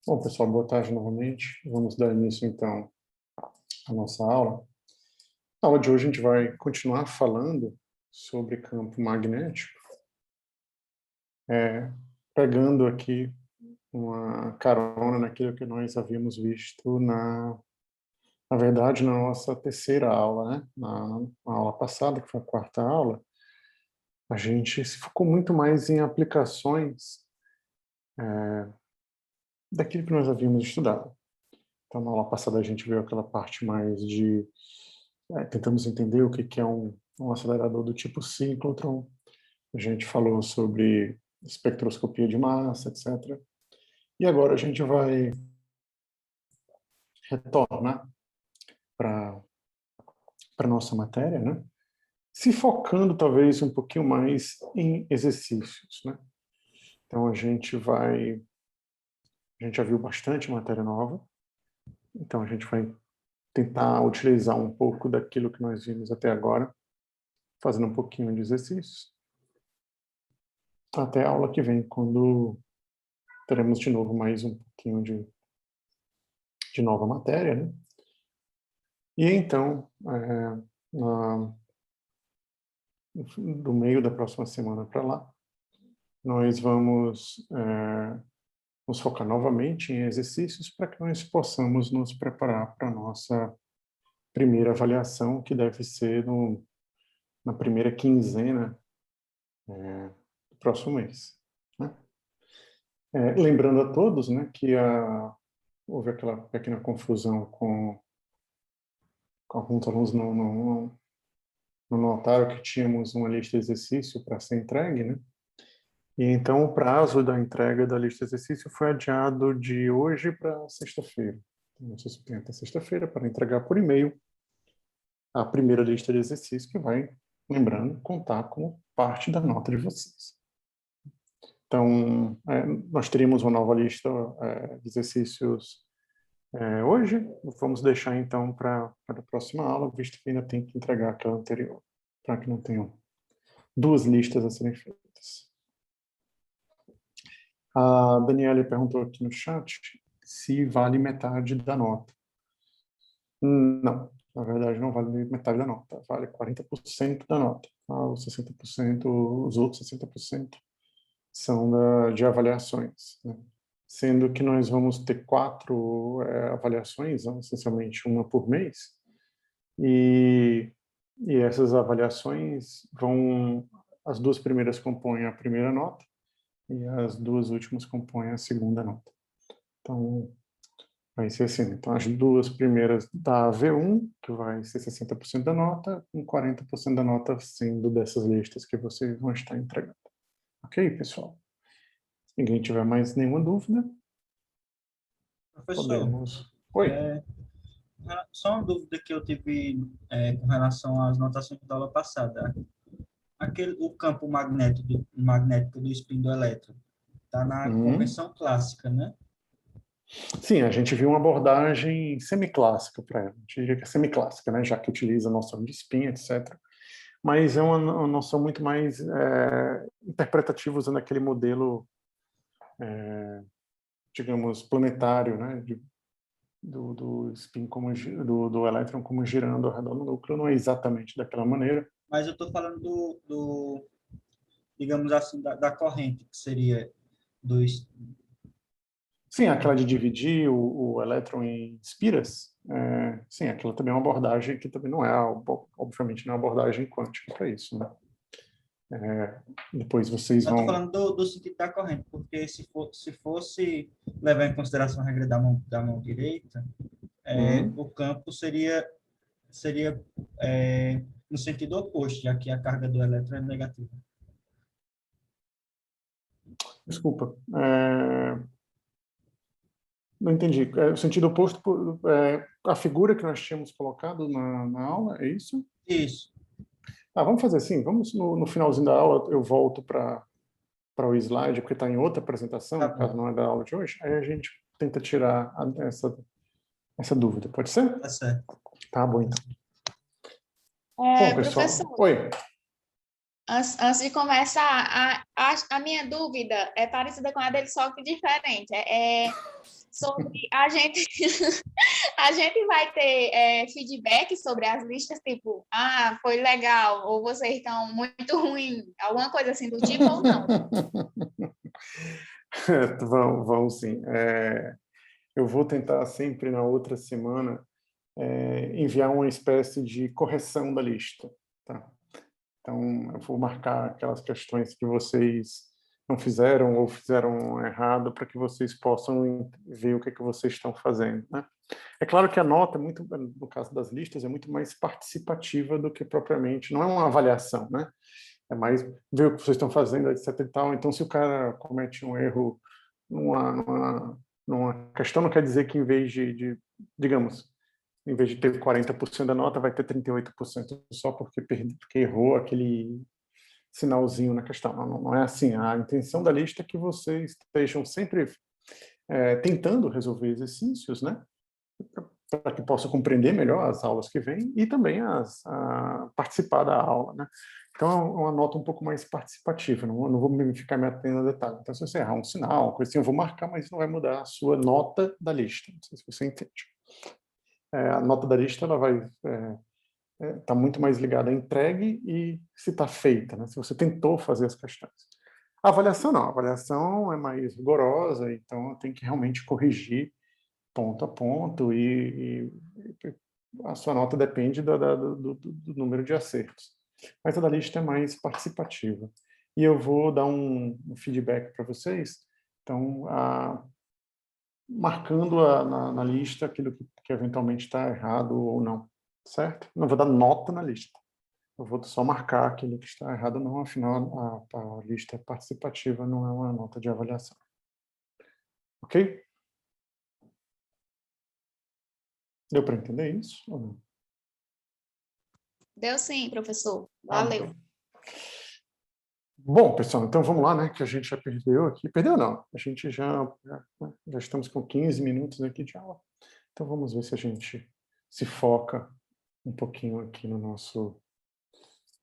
Bom, pessoal, boa tarde novamente. Vamos dar início, então, à nossa aula. Na aula de hoje, a gente vai continuar falando sobre campo magnético, pegando aqui uma carona naquilo que nós havíamos visto, na verdade, na nossa terceira aula, né? Na aula passada, que foi a quarta aula, a gente se focou muito mais em aplicações daquilo que nós havíamos estudado. Então, na aula passada, a gente viu aquela parte mais de tentamos entender o que é um acelerador do tipo síncrotron. A gente falou sobre espectroscopia de massa, etc. E agora a gente vai retornar para a nossa matéria, né? Se focando talvez um pouquinho mais em exercícios, né? Então a gente já viu bastante matéria nova, então a gente vai tentar utilizar um pouco daquilo que nós vimos até agora, fazendo um pouquinho de exercícios, até a aula que vem, quando teremos de novo mais um pouquinho de nova matéria, né? E então, do meio da próxima semana para lá, nós vamos nos focar novamente em exercícios para que nós possamos nos preparar para a nossa primeira avaliação, que deve ser na primeira quinzena do próximo mês, né? Lembrando a todos, né, que houve aquela pequena confusão com alguns alunos não notaram que tínhamos uma lista de exercício para ser entregue, né? E então o prazo da entrega da lista de exercício foi adiado de hoje para sexta-feira. Então, vocês têm até sexta-feira para entregar por e-mail a primeira lista de exercícios, que vai, lembrando, contar como parte da nota de vocês. Então, nós teríamos uma nova lista de exercícios hoje. Vamos deixar então para a próxima aula, visto que ainda tem que entregar aquela anterior, para que não tenham duas listas a serem feitas. A Daniela perguntou aqui no chat se vale metade da nota. Não, na verdade não vale metade da nota, vale 40% da nota. Os 60%, os outros 60% são de avaliações, né? Sendo que nós vamos ter 4 avaliações, né? Essencialmente uma por mês, e essas avaliações as duas primeiras compõem a primeira nota, e as duas últimas compõem a segunda nota. Então, vai ser assim. Então, as duas primeiras da V1, que vai ser 60% da nota, com 40% da nota sendo dessas listas que vocês vão estar entregando. Ok, pessoal? Se ninguém tiver mais nenhuma dúvida, Professor, podemos... Oi. é, só uma dúvida que eu tive com relação às notações da aula passada. O campo magnético do spin do elétron está na Uhum. convenção clássica, né? Sim, a gente viu uma abordagem semiclássica para ela. A gente diria que é semiclássica, né? Já que utiliza a noção de spin, etc. Mas é uma noção muito mais interpretativa, usando aquele modelo, digamos, planetário, né? Do spin do elétron como girando ao redor do núcleo. Não é exatamente daquela maneira. Mas eu estou falando digamos assim, da corrente, que seria dos... Sim, aquela de dividir o elétron em espiras, sim, aquela também é uma abordagem que também não é, obviamente, não é uma abordagem quântica para isso, né? Depois vocês Eu estou vão... falando do sentido da corrente, porque se fosse levar em consideração a regra da mão direita, Uhum. o campo seria no sentido oposto, já que a carga do elétron é negativa. Desculpa, não entendi. O sentido oposto, a figura que nós tínhamos colocado na aula, é isso? Isso. Vamos fazer assim, vamos no finalzinho da aula, eu volto para o slide, porque está em outra apresentação, Tá no caso bom. não é da aula de hoje, aí a gente tenta tirar essa dúvida, pode ser? Tá certo. Tá bom, então. Bom, pessoal, Professor, oi. Antes de começar, a minha dúvida é parecida com a dele, só que diferente. Sobre a gente, a gente vai ter feedback sobre as listas, tipo, foi legal, ou vocês estão muito ruim, alguma coisa assim do tipo, ou não? Vão sim. Eu vou tentar sempre na outra semana enviar uma espécie de correção da lista, tá? Então, eu vou marcar aquelas questões que vocês não fizeram ou fizeram errado para que vocês possam ver o que é que vocês estão fazendo, né? É claro que a nota, no caso das listas, é muito mais participativa do que propriamente, não é uma avaliação, né? É mais ver o que vocês estão fazendo, etc e tal. Então, se o cara comete um erro numa questão, não quer dizer que em vez digamos, em vez de ter 40% da nota, vai ter 38% só porque errou aquele sinalzinho na questão. Não é assim. A intenção da lista é que vocês estejam sempre tentando resolver exercícios, né? Para que possa compreender melhor as aulas que vêm e também participar da aula, né? Então, é uma nota um pouco mais participativa, não vou ficar me atendo a detalhe. Então, se você errar um sinal, uma coisa assim, eu vou marcar, mas não vai mudar a sua nota da lista. Não sei se você entende. A nota da lista ela vai tá muito mais ligada à entregue e se está feita, né? Se você tentou fazer as questões. A avaliação não, a avaliação é mais rigorosa, então tem que realmente corrigir ponto a ponto e a sua nota depende do número de acertos. Mas a da lista é mais participativa. E eu vou dar um feedback para vocês, então, marcando na lista aquilo que eventualmente está errado ou não, certo? Não vou dar nota na lista. Eu vou só marcar aquilo que está errado ou não, afinal a lista é participativa, não é uma nota de avaliação. Ok? Deu para entender isso ou não? Deu sim, professor. Ah, Valeu. bom, pessoal, então vamos lá, né? Que a gente já perdeu aqui. Perdeu não, a gente já estamos com 15 minutos aqui de aula. Então vamos ver se a gente se foca um pouquinho aqui no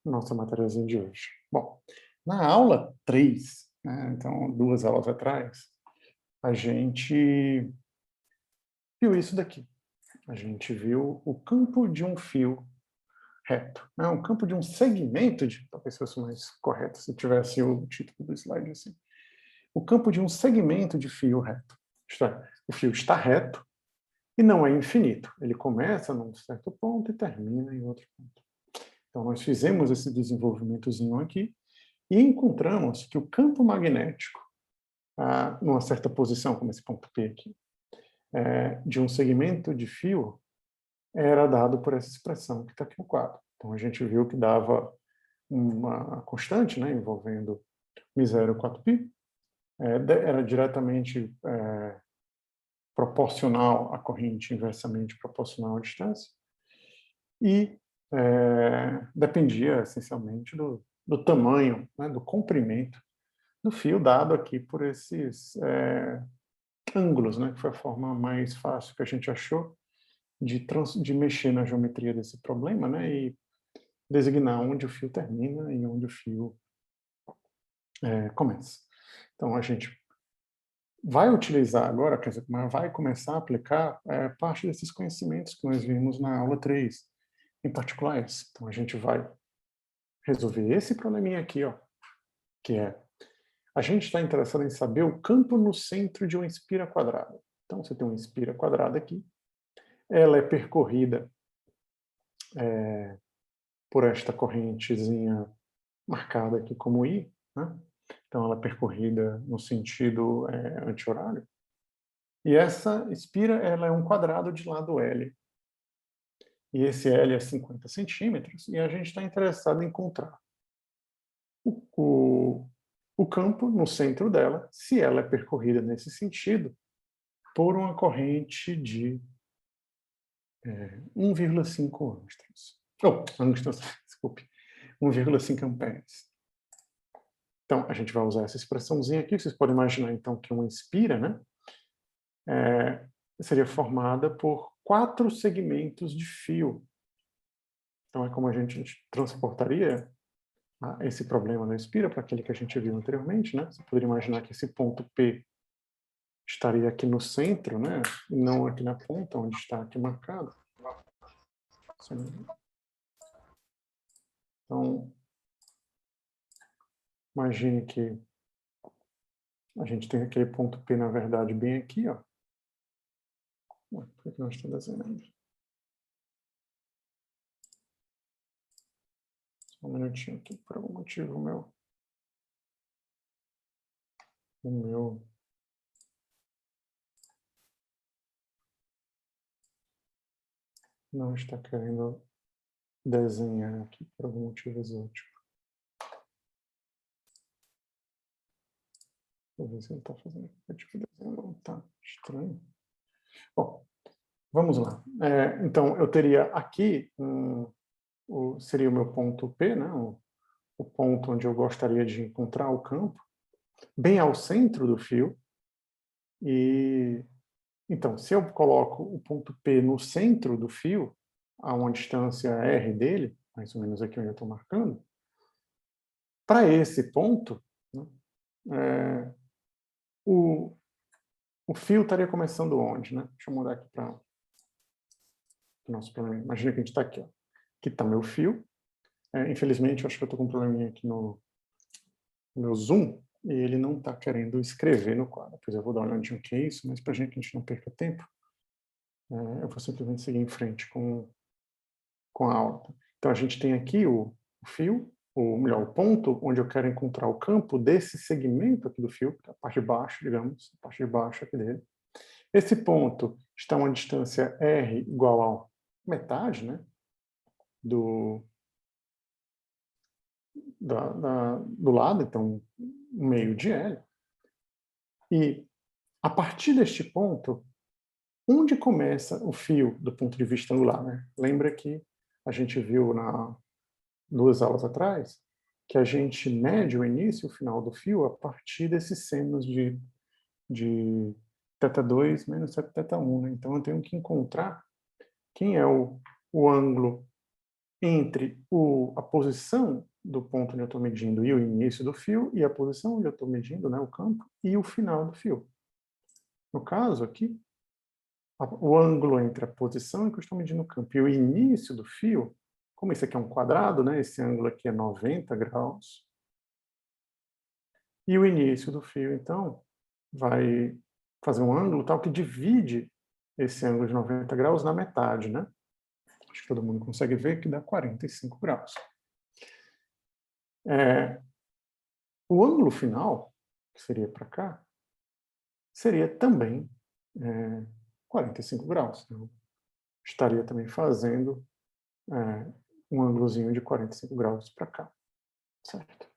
nossa matériazinha de hoje. Bom, na aula 3, né, então 2 aulas atrás, a gente viu isso daqui. A gente viu o campo de um fio reto. Né, um campo de um segmento, talvez fosse mais correto se tivesse o título do slide assim. O campo de um segmento de fio reto. Isto é, o fio está reto e não é infinito. Ele começa num certo ponto e termina em outro ponto. Então, nós fizemos esse desenvolvimentozinho aqui e encontramos que o campo magnético, numa certa posição, como esse ponto P aqui, de um segmento de fio, era dado por essa expressão que está aqui no quadro. Então, a gente viu que dava uma constante, né, envolvendo μ0 4π, era diretamente proporcional à corrente, inversamente proporcional à distância, e dependia essencialmente do tamanho, né, do comprimento do fio dado aqui por esses ângulos, né, que foi a forma mais fácil que a gente achou de mexer na geometria desse problema, né, e designar onde o fio termina e onde o fio começa. Então, a gente vai utilizar agora, quer dizer, vai começar a aplicar parte desses conhecimentos que nós vimos na aula 3, em particular esse. Então, a gente vai resolver esse probleminha aqui, ó, que a gente está interessado em saber o campo no centro de uma espira quadrada. Então, você tem uma espira quadrada aqui, ela é percorrida por esta correntezinha marcada aqui como I, né? Então, ela é percorrida no sentido anti-horário. E essa espira ela é um quadrado de lado L. E esse L é 50 centímetros, e a gente está interessado em encontrar o campo no centro dela, se ela é percorrida nesse sentido, por uma corrente de 1,5 angstroms. Angstroms, desculpe, 1,5 amperes. Então, a gente vai usar essa expressãozinha aqui, vocês podem imaginar, então, que uma espira, né, seria formada por 4 segmentos de fio. Então, é como a gente transportaria esse problema não expira para aquele que a gente viu anteriormente, né? Você poderia imaginar que esse ponto P estaria aqui no centro, né? E não aqui na ponta, onde está aqui marcado. Então, imagine que a gente tem aquele ponto P, na verdade, bem aqui, ó. Por que nós estamos desenhando? Só um minutinho aqui, por algum motivo o meu não está querendo desenhar aqui por algum motivo exótico. Vou ver se ele está fazendo aquele tipo de desenho. Não, tá estranho. Bom, vamos lá. Então, eu teria aqui, seria o meu ponto P, né? O ponto onde eu gostaria de encontrar o campo, bem ao centro do fio. E então, se eu coloco o ponto P no centro do fio, a uma distância R dele, mais ou menos aqui onde eu estou marcando, para esse ponto, né, o fio estaria começando onde? Né? Deixa eu mudar aqui para o nosso problema. Imagina que a gente está aqui. Ó. Aqui está meu fio. Infelizmente, eu acho que eu estou com um probleminha aqui no meu zoom, e ele não está querendo escrever no quadro. Depois eu vou dar uma olhadinha o que é isso, mas para a gente não perca tempo, eu vou simplesmente seguir em frente com a aula. Então, a gente tem aqui o fio, ou melhor, o ponto onde eu quero encontrar o campo desse segmento aqui do fio, a parte de baixo, digamos, a parte de baixo aqui dele. Esse ponto está a uma distância R igual a metade, né, do lado, então, meio de L. E, a partir deste ponto, onde começa o fio do ponto de vista angular? Né? Lembra que a gente viu 2 aulas atrás que a gente mede o início e o final do fio a partir desses senos de θ2 menos θ1. Né? Então, eu tenho que encontrar quem é o ângulo entre a posição do ponto onde eu estou medindo e o início do fio, e a posição onde eu estou medindo, né, o campo, e o final do fio. No caso aqui, o ângulo entre a posição em que eu estou medindo o campo e o início do fio, como esse aqui é um quadrado, né, esse ângulo aqui é 90 graus, e o início do fio, então, vai fazer um ângulo tal que divide esse ângulo de 90 graus na metade, né? Acho que todo mundo consegue ver que dá 45 graus. O ângulo final, que seria para cá, seria também 45 graus. Então, estaria também fazendo um ângulozinho de 45 graus para cá. Certo?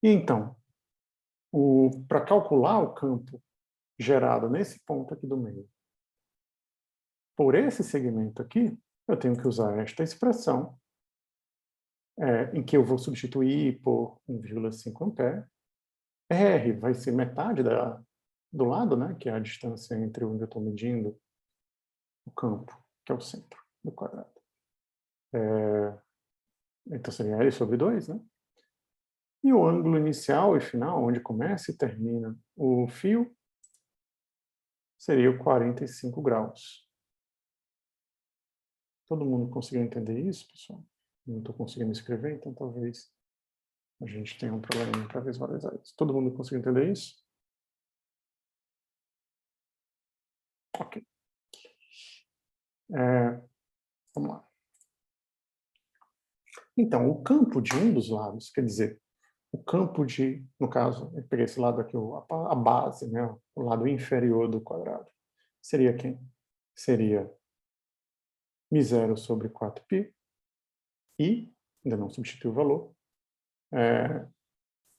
E então, para calcular o campo gerado nesse ponto aqui do meio, por esse segmento aqui, eu tenho que usar esta expressão, em que eu vou substituir por 1,5 ampere. R vai ser metade do lado, né, que é a distância entre onde eu estou medindo o campo, que é o centro do quadrado. Então seria L sobre 2, né? E o ângulo inicial e final, onde começa e termina o fio, seria o 45 graus. Todo mundo conseguiu entender isso, pessoal? Não estou conseguindo escrever, então talvez a gente tenha um problema para visualizar isso. Todo mundo conseguiu entender isso? Ok. Vamos lá. Então, o campo de um dos lados, quer dizer, o campo no caso, eu peguei esse lado aqui, a base, né, o lado inferior do quadrado, seria quem? Seria μ0 sobre 4π, e, ainda não substitui o valor,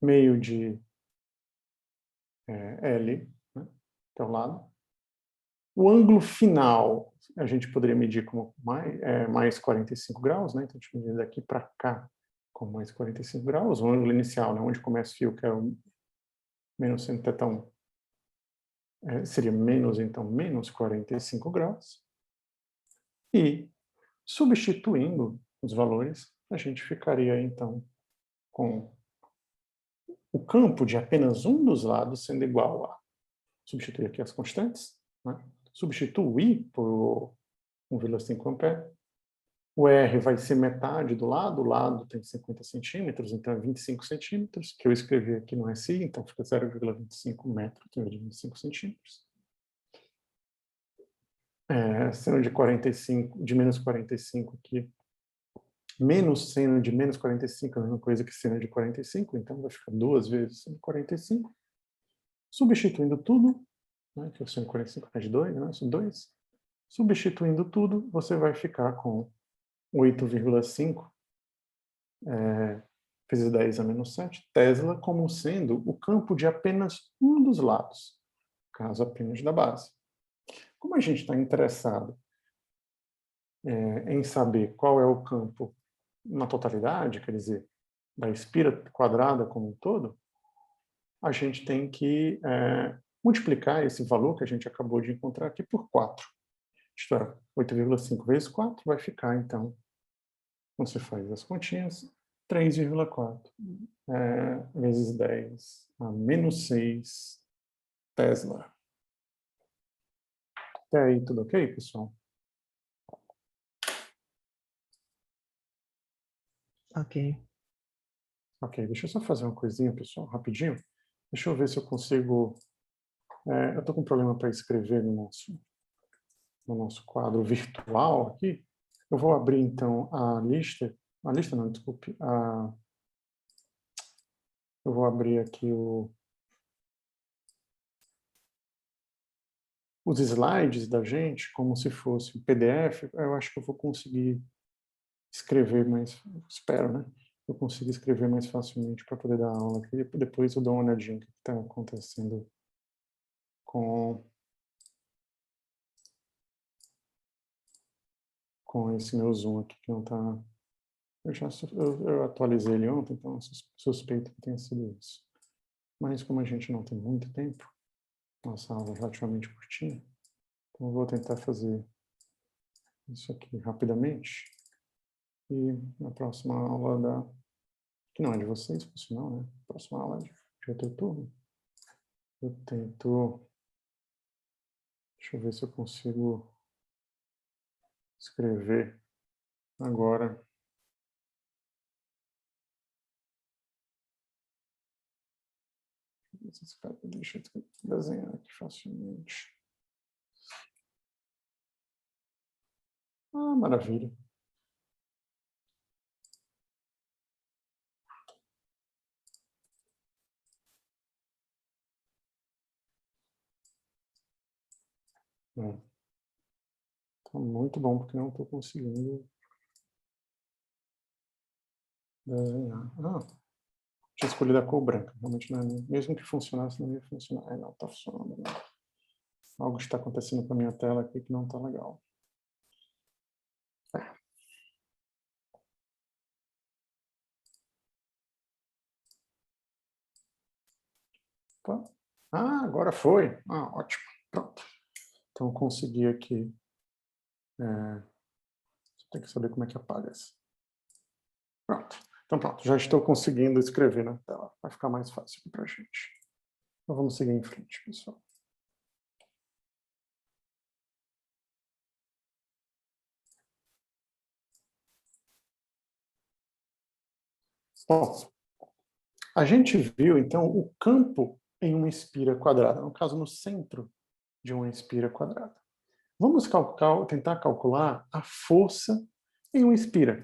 meio de L, né, que é o lado. O ângulo final, a gente poderia medir como mais 45 graus, né, então a gente medir daqui para cá com mais 45 graus, o ângulo inicial, né, onde começa o fio, que é o menos 100 θ1, seria menos 45 graus. E, substituindo os valores, a gente ficaria, então, com o campo de apenas um dos lados sendo igual a, substituir aqui as constantes, né? Substituo o I por 1,5 ampere. O R vai ser metade do lado, o lado tem 50 centímetros, então é 25 centímetros, que eu escrevi aqui no SI, então fica 0,25 metros, em vez de 25 centímetros. Seno de 45, de menos 45 aqui, menos seno de menos 45 é a mesma coisa que seno de 45, então vai ficar 2 vezes seno de 45. Substituindo tudo, né, que o seno de 45 é de 2, né, são 2. Substituindo tudo, você vai ficar com 8,5 vezes 10 a menos 7 Tesla como sendo o campo de apenas um dos lados, caso apenas da base. Como a gente está interessado em saber qual é o campo na totalidade, quer dizer, da espira quadrada como um todo, a gente tem que multiplicar esse valor que a gente acabou de encontrar aqui por 4. Isto é, 8,5 vezes 4 vai ficar, então, quando você faz as continhas, 3,4 vezes 10 a menos 6 Tesla. Até aí, tudo ok, pessoal? Ok. Ok, deixa eu só fazer uma coisinha, pessoal, rapidinho. Deixa eu ver se eu consigo... eu estou com um problema para escrever no nosso quadro virtual aqui. Eu vou abrir, então, a lista não, desculpe. Eu vou abrir aqui os slides da gente, como se fosse um PDF. Eu acho que eu vou conseguir escrever mais... Espero, né? Eu consigo escrever mais facilmente para poder dar aula aqui. Depois eu dou uma olhadinha no que está acontecendo com esse meu Zoom aqui, que não está... Eu atualizei ele ontem, então suspeito que tenha sido isso. Mas como a gente não tem muito tempo, nossa aula é relativamente curtinha, então eu vou tentar fazer isso aqui rapidamente. E na próxima aula que não é de vocês, por sinal, né? Próxima aula de outro turno, eu tento... Deixa eu ver se eu consigo escrever agora. Deixa eu desenhar aqui facilmente. Maravilha. Tá muito bom, porque não estou conseguindo desenhar. Tinha escolhido a cor branca. Realmente, não é, mesmo que funcionasse, não ia funcionar. Não está funcionando. Não. Algo está acontecendo com a minha tela aqui que não está legal. Tá. Agora foi. Ótimo. Pronto. Então, consegui aqui. Tem que saber como é que apaga isso. Pronto. Então, pronto. Já estou conseguindo escrever na tela. Vai ficar mais fácil aqui para a gente. Então, vamos seguir em frente, pessoal. Bom, a gente viu, então, o campo em uma espira quadrada, no caso, no centro de uma espira quadrada. Vamos tentar calcular a força em uma espira,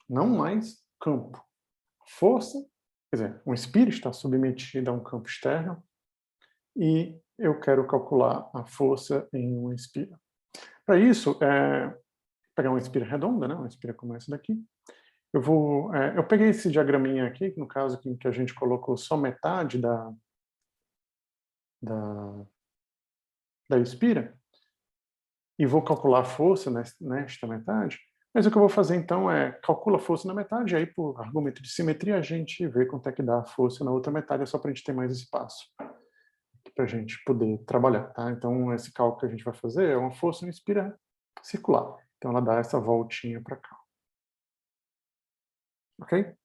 não mais campo. Força, quer dizer, uma espira está submetida a um campo externo e eu quero calcular a força em uma espira. Para isso, pegar uma espira redonda, né, uma espira como essa daqui. Eu peguei esse diagraminha aqui, no caso que a gente colocou só metade da espira, e vou calcular a força nesta metade, mas o que eu vou fazer então é calcula a força na metade, e aí por argumento de simetria a gente vê quanto é que dá a força na outra metade, é só para a gente ter mais espaço para a gente poder trabalhar. Tá? Então esse cálculo que a gente vai fazer é uma força em espira circular, então ela dá essa voltinha para cá. Ok?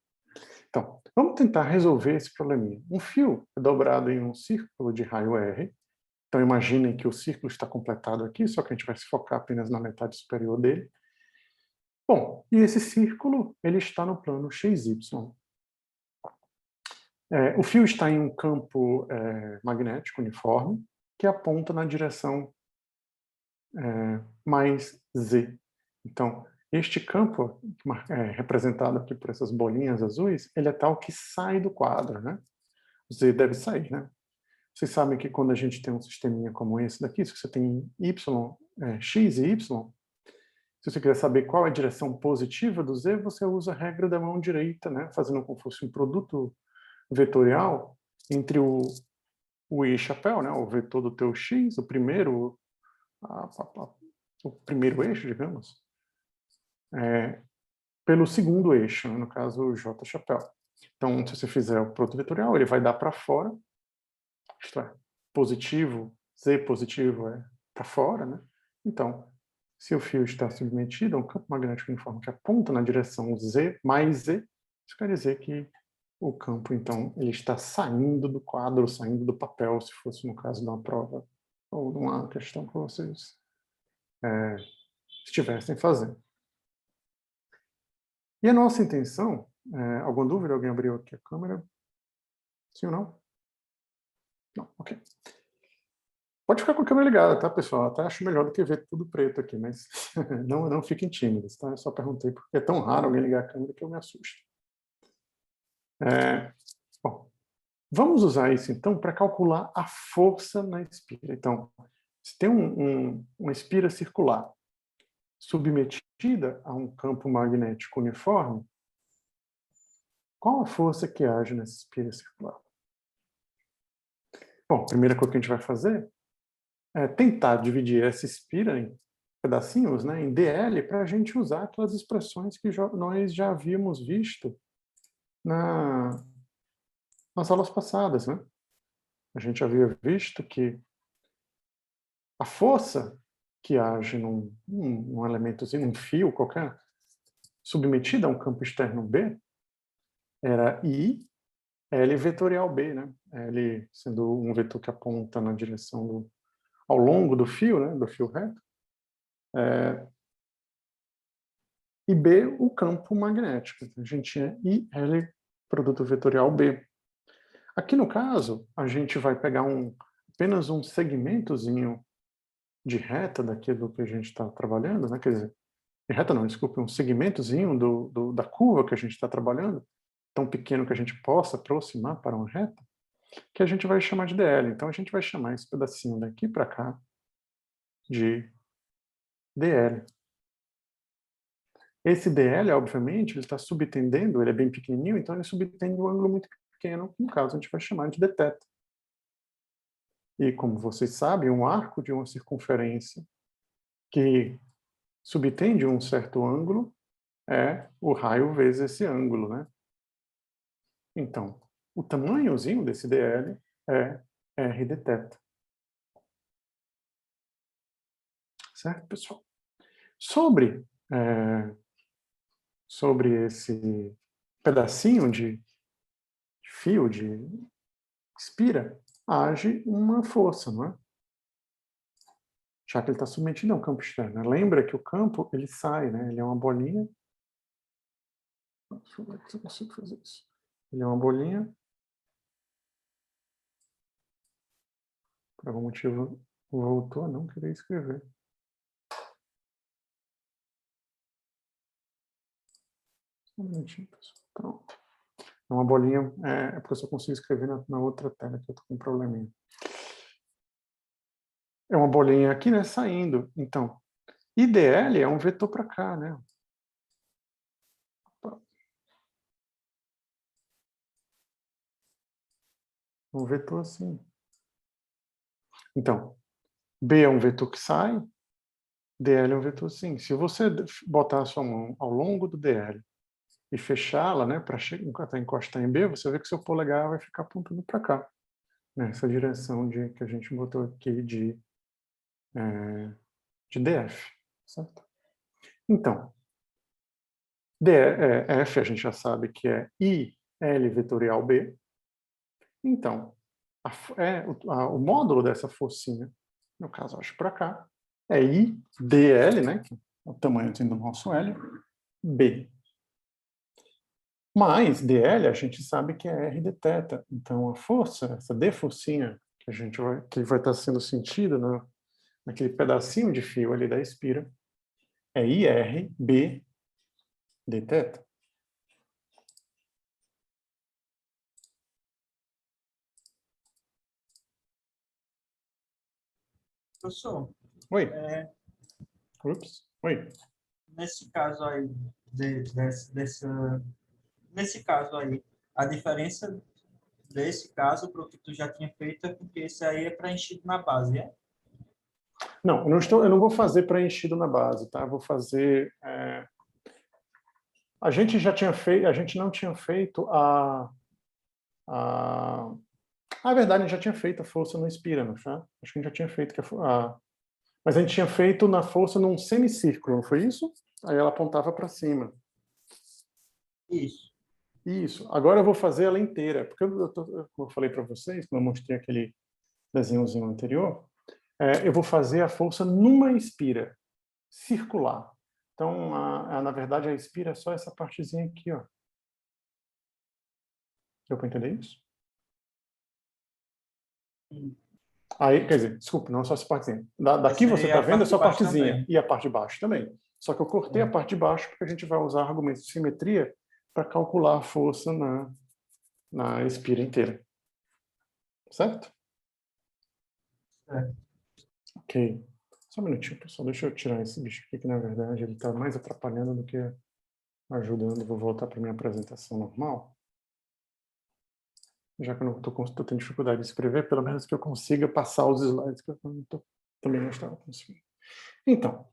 Então, vamos tentar resolver esse probleminha. Um fio é dobrado em um círculo de raio R. Então, imaginem que o círculo está completado aqui, só que a gente vai se focar apenas na metade superior dele. Bom, e esse círculo, ele está no plano XY. O fio está em um campo magnético uniforme, que aponta na direção mais Z. Então, este campo, representado aqui por essas bolinhas azuis, ele é tal que sai do quadro, né? Z deve sair, né? Vocês sabem que quando a gente tem um sisteminha como esse daqui, se você tem X e Y, se você quiser saber qual é a direção positiva do Z, você usa a regra da mão direita, né? Fazendo como se fosse um produto vetorial entre o I e chapéu, né? O vetor do teu X, o primeiro eixo, digamos, pelo segundo eixo, né? No caso, o J chapéu. Então, se você fizer o produto vetorial, ele vai dar para fora, isto é, positivo, Z positivo é para fora, né? Então, se o fio está submetido a um campo magnético uniforme que aponta na direção Z mais Z, isso quer dizer que o campo, então, ele está saindo do quadro, saindo do papel, se fosse no caso de uma prova ou de uma questão que vocês estivessem fazendo. E a nossa intenção, alguma dúvida? Alguém abriu aqui a câmera? Sim ou não? Não, ok. Pode ficar com a câmera ligada, tá, pessoal? Até acho melhor do que ver tudo preto aqui, mas não fiquem tímidos, tá? Eu só perguntei porque é tão raro alguém ligar a câmera que eu me assusto. Bom, vamos usar isso, então, para calcular a força na espira. Então, se tem uma espira circular submetida a um campo magnético uniforme, qual a força que age nessa espira circular? Bom, a primeira coisa que a gente vai fazer é tentar dividir essa espira em pedacinhos, né, em dl, para a gente usar aquelas expressões que nós já havíamos visto nas aulas passadas, né? A gente havia visto que a força que age num elementozinho, num fio qualquer, submetida a um campo externo B, era I, L vetorial B, né? L sendo um vetor que aponta na direção ao longo do fio, né, do fio reto, e B, o campo magnético. Então, a gente tinha IL, produto vetorial B. Aqui no caso, a gente vai pegar apenas um segmentozinho de reta daquilo que a gente está trabalhando, né? Quer dizer, de reta não, desculpe, um segmentozinho da curva que a gente está trabalhando, tão pequeno que a gente possa aproximar para uma reta, que a gente vai chamar de DL. Então, a gente vai chamar esse pedacinho daqui para cá de DL. Esse DL, obviamente, ele está subtendendo, ele é bem pequenininho, então ele subtende um ângulo muito pequeno, que no caso a gente vai chamar de dθ. E como vocês sabem, um arco de uma circunferência que subtende um certo ângulo é o raio vezes esse ângulo, né? Então, o tamanhozinho desse DL é R dθ. Certo, pessoal? Sobre esse pedacinho de fio, de espira, age uma força, não é? Já que ele está submetido a um campo externo. Lembra que o campo, ele sai, né? Ele é uma bolinha. Deixa eu ver se eu consigo fazer isso. Ele é uma bolinha. Por algum motivo voltou a não querer escrever. Um minutinho, pessoal. Pronto. É uma bolinha, é porque eu só consigo escrever na outra tela, que eu estou com um probleminha. É uma bolinha aqui, né, saindo. Então, IDL é um vetor para cá, né? Um vetor assim. Então, B é um vetor que sai, DL é um vetor assim. Se você botar a sua mão ao longo do DL e fechá-la, né, para encostar em B, você vê que seu polegar vai ficar apontando para cá, nessa direção que a gente botou aqui de DF, certo? Então, F a gente já sabe que é I L vetorial B. Então, o módulo dessa forcinha, no caso, acho para cá, é I dl, né, que é o tamanho do nosso L, B. Mas dl a gente sabe que é R de θ. Então, a força, essa D forcinha, que vai estar sendo sentida naquele pedacinho de fio ali da espira, é IR B de θ. Professor, Oi. Ups. Oi. nesse caso aí, nesse caso aí, a diferença desse caso para o que tu já tinha feito é porque esse aí é preenchido na base, é? Não, eu não vou fazer preenchido na base, tá? Eu vou fazer... A gente não tinha feito a verdade, a gente já tinha feito a força no Inspira, não foi? Acho que a gente já tinha feito mas a gente tinha feito na força num semicírculo, não foi isso? Aí ela apontava para cima. Isso. Isso. Agora eu vou fazer ela inteira, porque como eu falei para vocês, quando eu mostrei aquele desenhozinho anterior, eu vou fazer a força numa espira circular. Então, na verdade, a espira é só essa partezinha aqui, ó. Deu para entender isso? Aí, quer dizer, desculpa, não é só essa partezinha. Daqui você está vendo, é só a partezinha. Também. E a parte de baixo também. Só que eu cortei a parte de baixo porque a gente vai usar argumentos de simetria para calcular a força na espira inteira. Certo? Ok. Só um minutinho, pessoal. Deixa eu tirar esse bicho aqui, que na verdade ele está mais atrapalhando do que ajudando. Vou voltar para minha apresentação normal. Já que eu não estou tendo dificuldade de escrever, pelo menos que eu consiga passar os slides, que eu também não estava conseguindo. Então,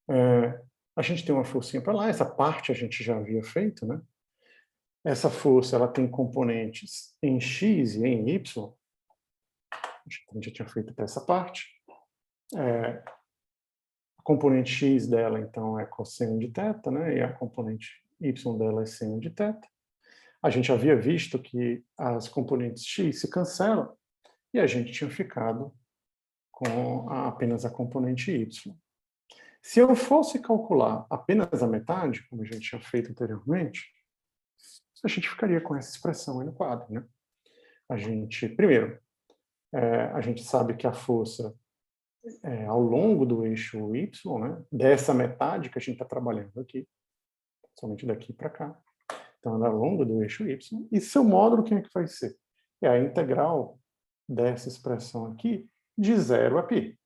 a gente tem uma forcinha para lá, essa parte a gente já havia feito, né? Essa força ela tem componentes em x e em y. A gente já tinha feito até essa parte. A componente x dela, então, é cosseno de θ, né? E a componente y dela é seno de θ. A gente havia visto que as componentes x se cancelam e a gente tinha ficado com apenas a componente y. Se eu fosse calcular apenas a metade, como a gente tinha feito anteriormente, a gente ficaria com essa expressão aí no quadro, né? Primeiro, a gente sabe que a força é ao longo do eixo y, né? Dessa metade que a gente está trabalhando aqui, somente daqui para cá. Então, é ao longo do eixo y. E seu módulo, quem é que vai ser? É a integral dessa expressão aqui de 0 a π.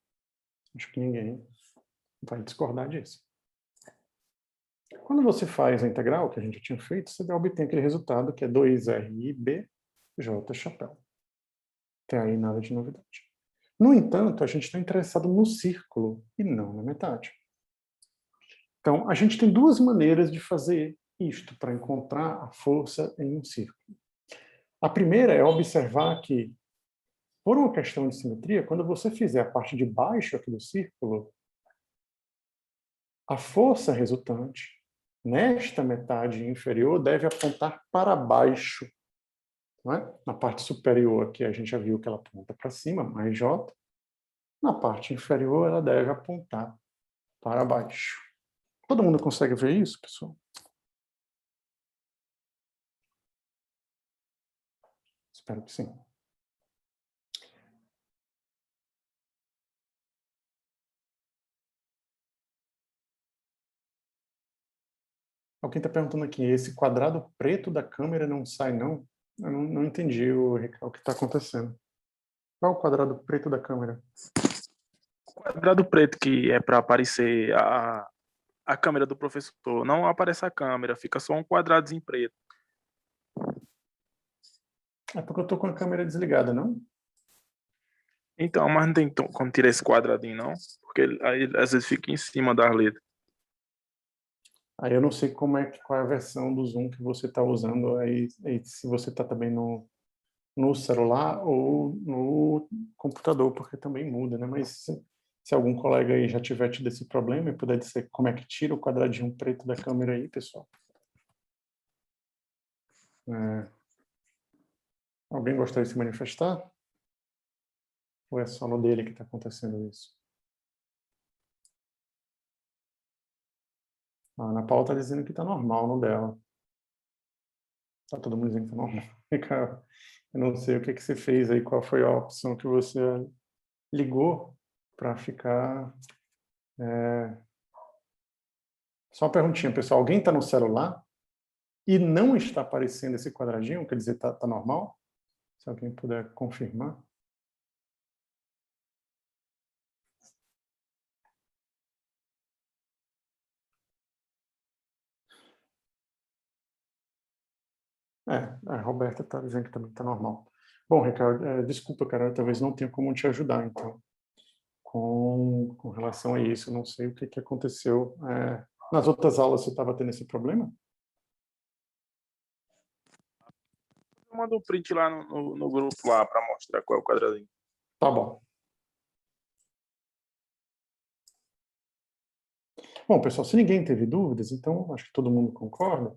Acho que ninguém vai discordar disso. Quando você faz a integral, que a gente já tinha feito, você obtém aquele resultado que é 2RIB J chapéu. Tem aí nada de novidade. No entanto, a gente está interessado no círculo e não na metade. Então, a gente tem duas maneiras de fazer isto para encontrar a força em um círculo. A primeira é observar que, por uma questão de simetria, quando você fizer a parte de baixo aqui do círculo, a força resultante nesta metade inferior deve apontar para baixo. Não é? Na parte superior aqui a gente já viu que ela aponta para cima, mais J. Na parte inferior ela deve apontar para baixo. Todo mundo consegue ver isso, pessoal? Espero que sim. Alguém está perguntando aqui, esse quadrado preto da câmera não sai, não? Eu não entendi o que está acontecendo. Qual é o quadrado preto da câmera? O quadrado preto que é para aparecer a câmera do professor. Não aparece a câmera, fica só um quadradozinho preto. É porque eu estou com a câmera desligada, não? Então, mas não tem como tirar esse quadradinho, não? Porque aí às vezes fica em cima das letras. Aí eu não sei qual é a versão do Zoom que você está usando, aí se você está também no celular ou no computador, porque também muda, né? Mas se algum colega aí já tiver tido esse problema e puder dizer como é que tira o quadradinho preto da câmera aí, pessoal. Alguém gostaria de se manifestar? Ou é só no dele que está acontecendo isso? A Ana Paula está dizendo que está normal no dela. Está todo mundo dizendo que está normal. Cara, eu não sei o que você fez aí, qual foi a opção que você ligou para ficar... Só uma perguntinha, pessoal. Alguém está no celular e não está aparecendo esse quadradinho? Quer dizer, está normal? Se alguém puder confirmar. A Roberta está dizendo que também está normal. Bom, Ricardo, desculpa, cara, eu talvez não tenha como te ajudar, então, com relação a isso. Eu não sei o que aconteceu. Nas outras aulas você estava tendo esse problema? Manda um print lá no grupo lá para mostrar qual é o quadradinho. Tá bom. Bom, pessoal, se ninguém teve dúvidas, então acho que todo mundo concorda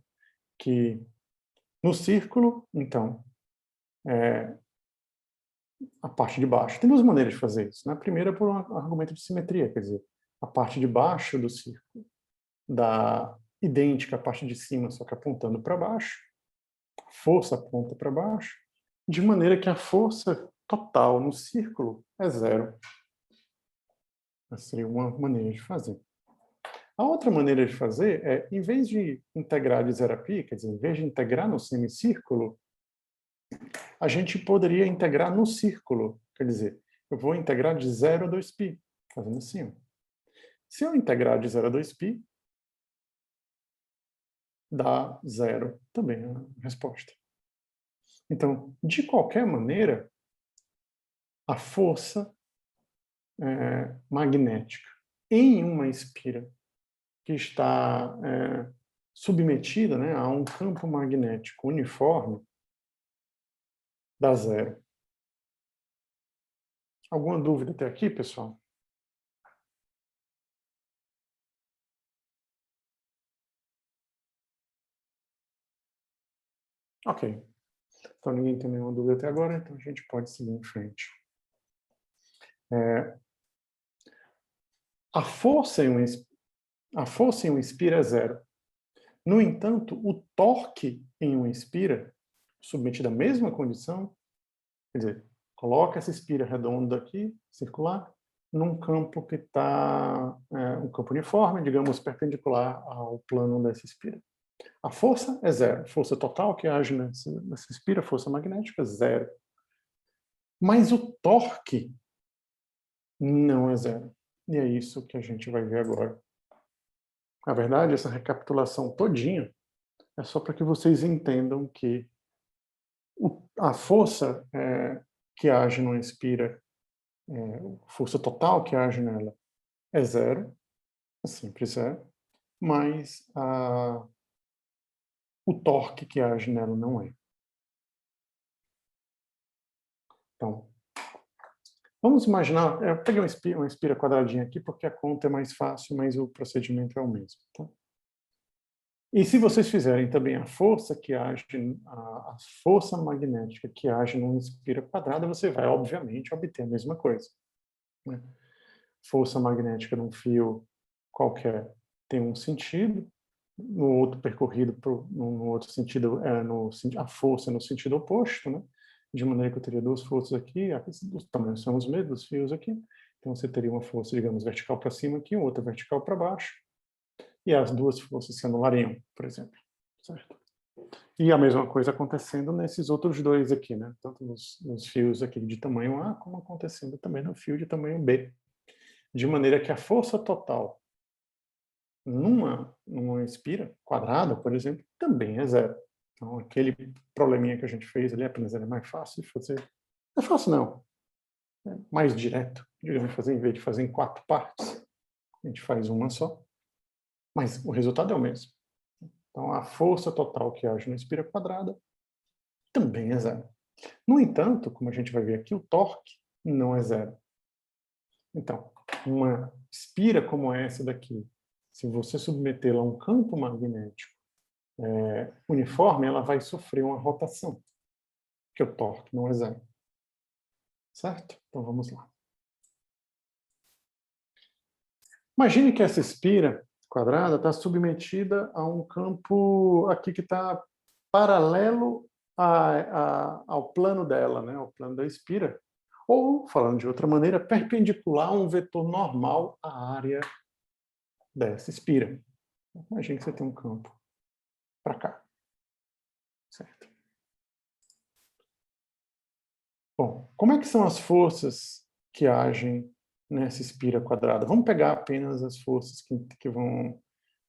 que no círculo, então, a parte de baixo. Tem duas maneiras de fazer isso. A primeira é por um argumento de simetria, quer dizer, a parte de baixo do círculo dá idêntica à parte de cima, só que apontando para baixo, a força aponta para baixo, de maneira que a força total no círculo é zero. Essa seria uma maneira de fazer. A outra maneira de fazer é, em vez de integrar de 0 a π, quer dizer, em vez de integrar no semicírculo, a gente poderia integrar no círculo. Quer dizer, eu vou integrar de 0 a 2π, fazendo assim. Ó. Se eu integrar de 0 a 2π, dá zero também a resposta. Então, de qualquer maneira, a força magnética em uma espira que está submetida, né, a um campo magnético uniforme dá zero. Alguma dúvida até aqui, pessoal? Ok. Então ninguém tem nenhuma dúvida até agora, então a gente pode seguir em frente. A força em um espira é zero. No entanto, o torque em um espira, submetido à mesma condição, quer dizer, coloca essa espira redonda aqui, circular, num campo que está, um campo uniforme, digamos, perpendicular ao plano dessa espira. A força é zero. Força total que age nessa espira, força magnética, zero. Mas o torque não é zero. E é isso que a gente vai ver agora. Na verdade, essa recapitulação todinha é só para que vocês entendam que a força que age no espira, força total que age nela é zero, é sempre zero, mas o torque que age nela não é. Então, vamos imaginar, eu peguei uma espira quadradinha aqui porque a conta é mais fácil, mas o procedimento é o mesmo. Tá? E se vocês fizerem também a força que age, a força magnética que age numa espira quadrada, você vai, obviamente, obter a mesma coisa. Né? Força magnética num fio qualquer tem um sentido, no outro percorrido, no outro sentido, a força no sentido oposto, né? De maneira que eu teria duas forças aqui, os tamanhos são os mesmos dos fios aqui, então você teria uma força, digamos, vertical para cima aqui, outra vertical para baixo, e as duas forças se anulariam, por exemplo, certo? E a mesma coisa acontecendo nesses outros dois aqui, né? Tanto nos fios aqui de tamanho A, como acontecendo também no fio de tamanho B. De maneira que a força total numa espira quadrada, por exemplo, também é zero. Então, aquele probleminha que a gente fez ali, apenas é mais fácil de fazer. Não é fácil, não. É mais direto. Digamos, fazer, em vez de fazer em 4 partes, a gente faz uma só. Mas o resultado é o mesmo. Então, a força total que age na espira quadrada também é zero. No entanto, como a gente vai ver aqui, o torque não é zero. Então, uma espira como essa daqui, se você submetê-la a um campo magnético uniforme, ela vai sofrer uma rotação, que o torque não é zero. Certo? Então vamos lá. Imagine que essa espira quadrada está submetida a um campo aqui que está paralelo ao plano dela, né? Ao plano da espira. Ou, falando de outra maneira, perpendicular a um vetor normal à área dessa espira. Imagine que você tem um campo para cá. Certo? Bom, como é que são as forças que agem nessa espira quadrada? Vamos pegar apenas as forças que vão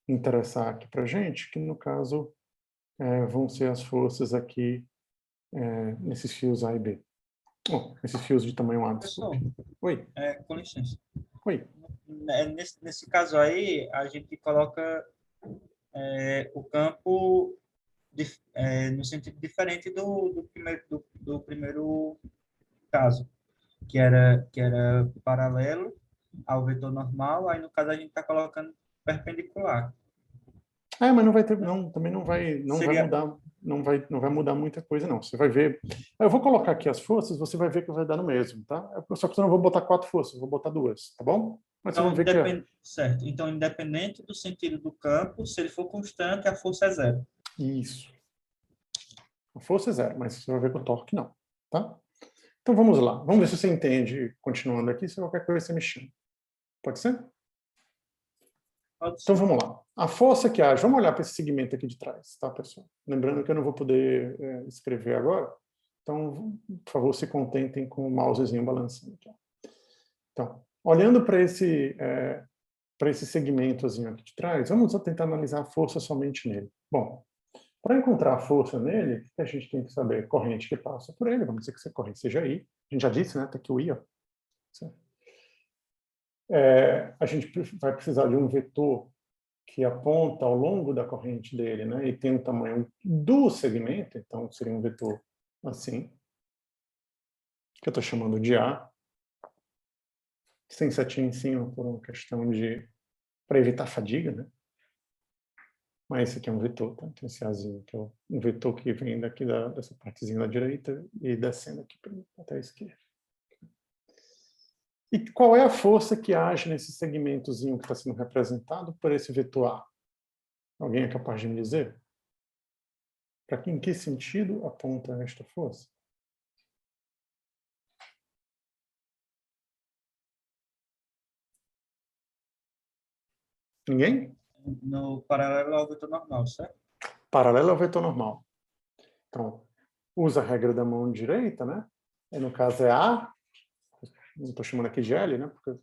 interessar aqui para a gente, que no caso vão ser as forças aqui nesses fios A e B. Esses fios de tamanho A, Pessoal, Oi. com licença. Oi. Nesse caso aí, a gente coloca o campo no sentido diferente do primeiro caso, que era paralelo ao vetor normal, aí no caso a gente está colocando perpendicular. Mas não vai ter, não, também não vai Seria... mudar, não vai mudar muita coisa não. Você vai ver. Eu vou colocar aqui as forças, você vai ver que vai dar no mesmo, tá? Só que eu não vou botar 4 forças, eu vou botar 2, tá bom? Mas Então, você vai ver que certo. Então, independente do sentido do campo, se ele for constante, a força é zero. Isso. A força é zero, mas você vai ver que o torque não, tá? Então vamos lá. Vamos ver se você entende, continuando aqui, se qualquer coisa você me chama. Pode ser? Então vamos lá. A força que age, vamos olhar para esse segmento aqui de trás, tá, pessoal? Lembrando que eu não vou poder escrever agora, então, por favor, se contentem com o mousezinho balançando aqui. Então, olhando para esse segmentozinho aqui de trás, vamos tentar analisar a força somente nele. Bom, para encontrar a força nele, a gente tem que saber a corrente que passa por ele, vamos dizer que essa corrente seja I. A gente já disse, né? Tá aqui o I, ó. A gente vai precisar de um vetor que aponta ao longo da corrente dele, né? E tem o tamanho do segmento, então seria um vetor assim, que eu estou chamando de A, sem setinha em cima por uma questão para evitar fadiga, né? Mas esse aqui é um vetor, tá? Então esse Azinho que é um vetor que vem daqui dessa partezinha da direita e descendo aqui até a esquerda. E qual é a força que age nesse segmentozinho que está sendo representado por esse vetor A? Alguém é capaz de me dizer? Em que sentido aponta esta força? Ninguém? No paralelo ao vetor normal, certo? Paralelo ao vetor normal. Então, usa a regra da mão direita, né? E no caso é A, não estou chamando aqui de L, né? Porque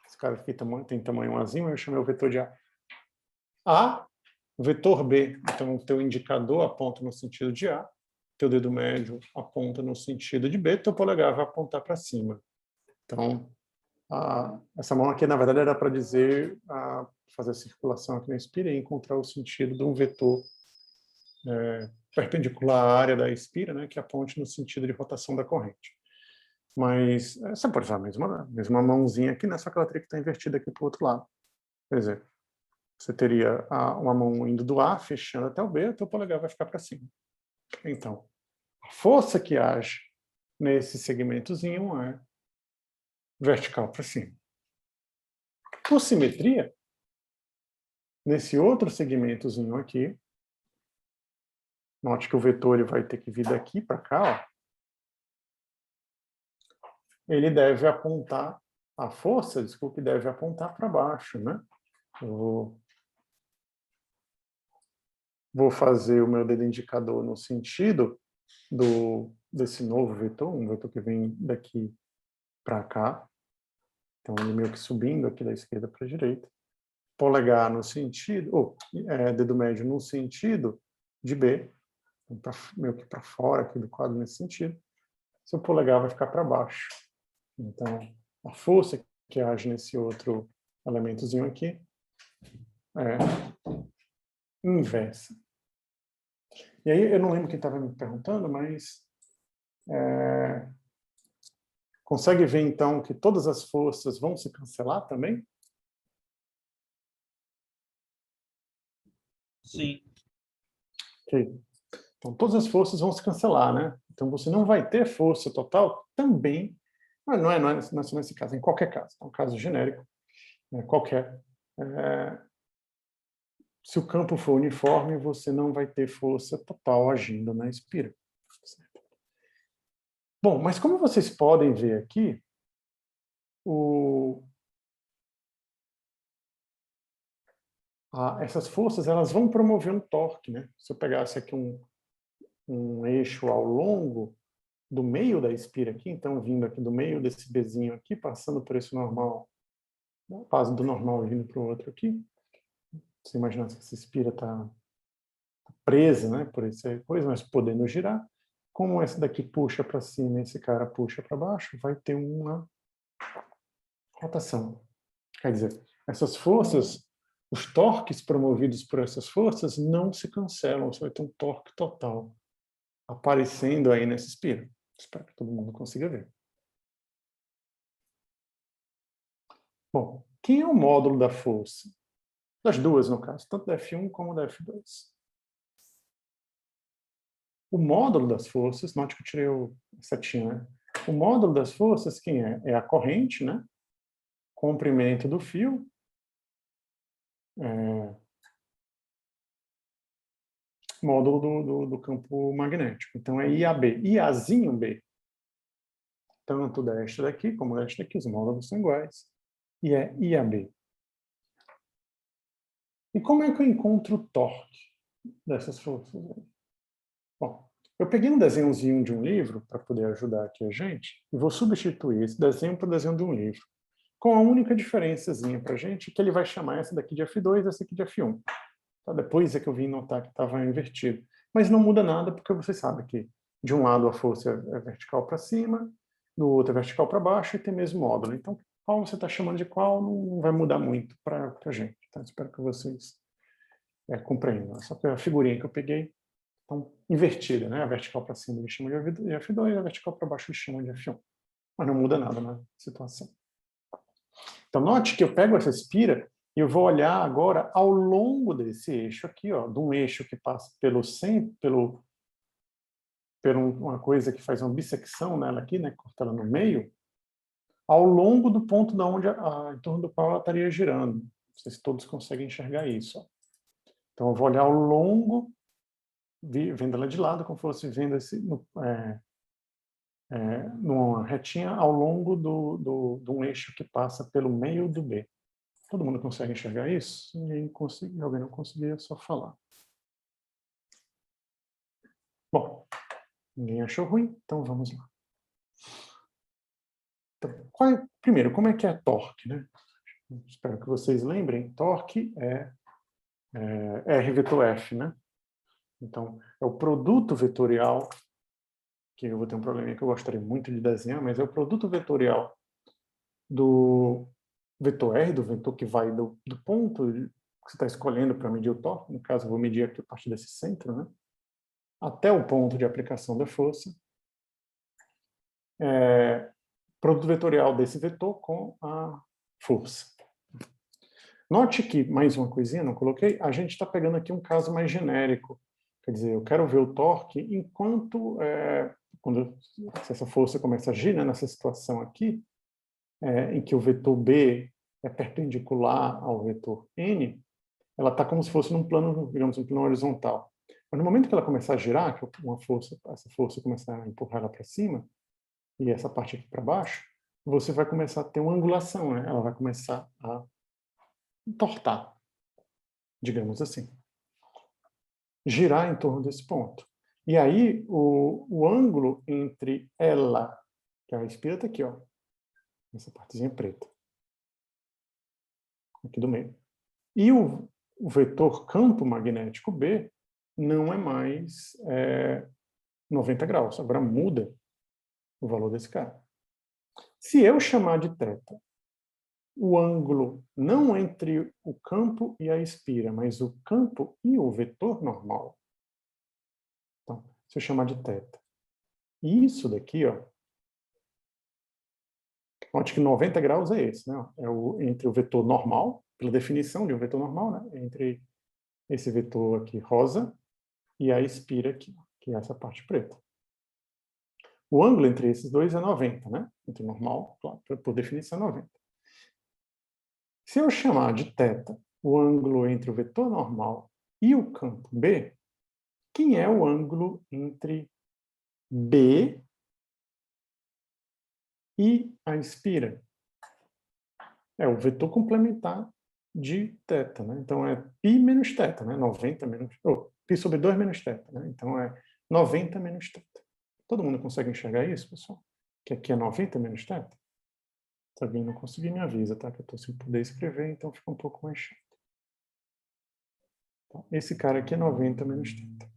esse cara aqui tem tamanho Azinho, eu chamei o vetor de A. A, vetor B. Então, o teu indicador aponta no sentido de A, teu dedo médio aponta no sentido de B, teu polegar vai apontar para cima. Então, essa mão aqui, na verdade, era para dizer, fazer a circulação aqui na espira e encontrar o sentido de um vetor perpendicular à área da espira, né, que aponte no sentido de rotação da corrente. Mas você pode usar a mesma mãozinha aqui, né, só que ela teria que estar invertida aqui para o outro lado. Quer dizer, você teria uma mão indo do A, fechando até o B, o teu polegar vai ficar para cima. Então, a força que age nesse segmentozinho é vertical para cima. Por simetria, nesse outro segmentozinho aqui, note que o vetor ele vai ter que vir daqui para cá, ó. Ele deve apontar, a força, desculpe, deve apontar para baixo, né? Eu vou fazer o meu dedo indicador no sentido desse novo vetor, um vetor que vem daqui para cá. Então, ele meio que subindo aqui da esquerda para a direita. Polegar no sentido, dedo médio no sentido de B, meio que para fora aqui do quadro nesse sentido. Seu polegar vai ficar para baixo. Então, a força que age nesse outro elementozinho aqui é inversa. E aí, eu não lembro quem estava me perguntando, mas consegue ver, então, que todas as forças vão se cancelar também? Sim. Ok? Então, todas as forças vão se cancelar, né? Então, você não vai ter força total também, mas não é só nesse caso, em qualquer caso. É um caso genérico, né, qualquer. Se o campo for uniforme, você não vai ter força total agindo na espira. Bom, mas como vocês podem ver aqui, essas forças elas vão promover um torque, né? Se eu pegasse aqui um eixo ao longo do meio da espira aqui, então vindo aqui do meio desse Bzinho aqui, passando por esse normal, base do normal vindo para o outro aqui, você imagina que essa espira está presa, né, por essa coisa, mas podendo girar, como esse daqui puxa para cima e esse cara puxa para baixo, vai ter uma rotação. Quer dizer, essas forças, os torques promovidos por essas forças não se cancelam, você vai ter um torque total aparecendo aí nessa espira. Espero que todo mundo consiga ver. Bom, quem é o módulo da força? Das duas, no caso, tanto da F1 como da F2. O módulo das forças, note que eu tirei a setinha, né? O módulo das forças, quem é? É a corrente, né? Comprimento do fio. Módulo do campo magnético. Então, é IAB. IAzinho B. Tanto desta daqui como desta daqui, os módulos são iguais. E é IAB. E como é que eu encontro o torque dessas forças? Bom, eu peguei um desenhozinho de um livro para poder ajudar aqui a gente e vou substituir esse desenho para o desenho de um livro, com a única diferençazinha para a gente, que ele vai chamar essa daqui de F2 e essa aqui de F1. Tá? Depois é que eu vim notar que estava invertido. Mas não muda nada, porque você sabe que de um lado a força é vertical para cima, do outro é vertical para baixo e tem o mesmo módulo. Então, qual você está chamando de qual não vai mudar muito para a gente. Tá? Espero que vocês compreendam. Essa foi a figurinha que eu peguei. Então, invertida, né? A vertical para cima ele chama de F2 e a vertical para baixo ele chama de F1. Mas não muda nada na situação. Então, note que eu pego essa espira e eu vou olhar agora ao longo desse eixo aqui, ó, de um eixo que passa pelo centro, uma coisa que faz uma bissecção nela aqui, né? Corta ela no meio, ao longo do ponto da onde em torno do qual ela estaria girando. Não sei se todos conseguem enxergar isso. Ó. Então, eu vou olhar ao longo, vendo ela de lado, como se fosse vendo numa retinha ao longo de um eixo que passa pelo meio do B. Todo mundo consegue enxergar isso? Alguém não conseguia, é só falar. Bom, ninguém achou ruim, então vamos lá. Então, primeiro, como é que é torque, né? Espero que vocês lembrem. Torque é R vetor F, né? Então, é o produto vetorial, que eu vou ter um probleminha que eu gostaria muito de desenhar, mas é o produto vetorial do vetor R, do vetor que vai do ponto que você está escolhendo para medir o torque, no caso eu vou medir aqui a partir desse centro, né? Até o ponto de aplicação da força, produto vetorial desse vetor com a força. Note que, mais uma coisinha, não coloquei, a gente está pegando aqui um caso mais genérico. Quer dizer, eu quero ver o torque enquanto, se essa força começa a agir, né, nessa situação aqui, em que o vetor B é perpendicular ao vetor N, ela está como se fosse num plano, digamos, um plano horizontal. Mas no momento que ela começar a girar, que essa força começar a empurrar ela para cima, e essa parte aqui para baixo, você vai começar a ter uma angulação, né? Ela vai começar a entortar, digamos assim. Girar em torno desse ponto. E aí, o ângulo entre ela, que a espira está aqui, ó, essa partezinha preta, aqui do meio, e o vetor campo magnético B não é mais 90 graus, agora muda o valor desse cara. Se eu chamar de θ o ângulo não entre o campo e a espira, mas o campo e o vetor normal, então, se eu chamar de θ, isso daqui, ó, note que 90 graus é esse, né? Entre o vetor normal, pela definição de um vetor normal, né? Entre esse vetor aqui rosa e a espira aqui, que é essa parte preta. O ângulo entre esses dois é 90, né? Entre o normal, claro, por definição, é 90. Se eu chamar de θ o ângulo entre o vetor normal e o campo B, quem é o ângulo entre B e a espira? É o vetor complementar de θ, né? Então é π menos θ, né? 90 menos... π sobre 2 menos θ, né? Então é 90 menos θ. Todo mundo consegue enxergar isso, pessoal? Que aqui é 90 menos θ? Se alguém não conseguir, me avisa, tá? Que eu estou sem poder escrever, então fica um pouco mais chato. Então, esse cara aqui é 90 menos θ.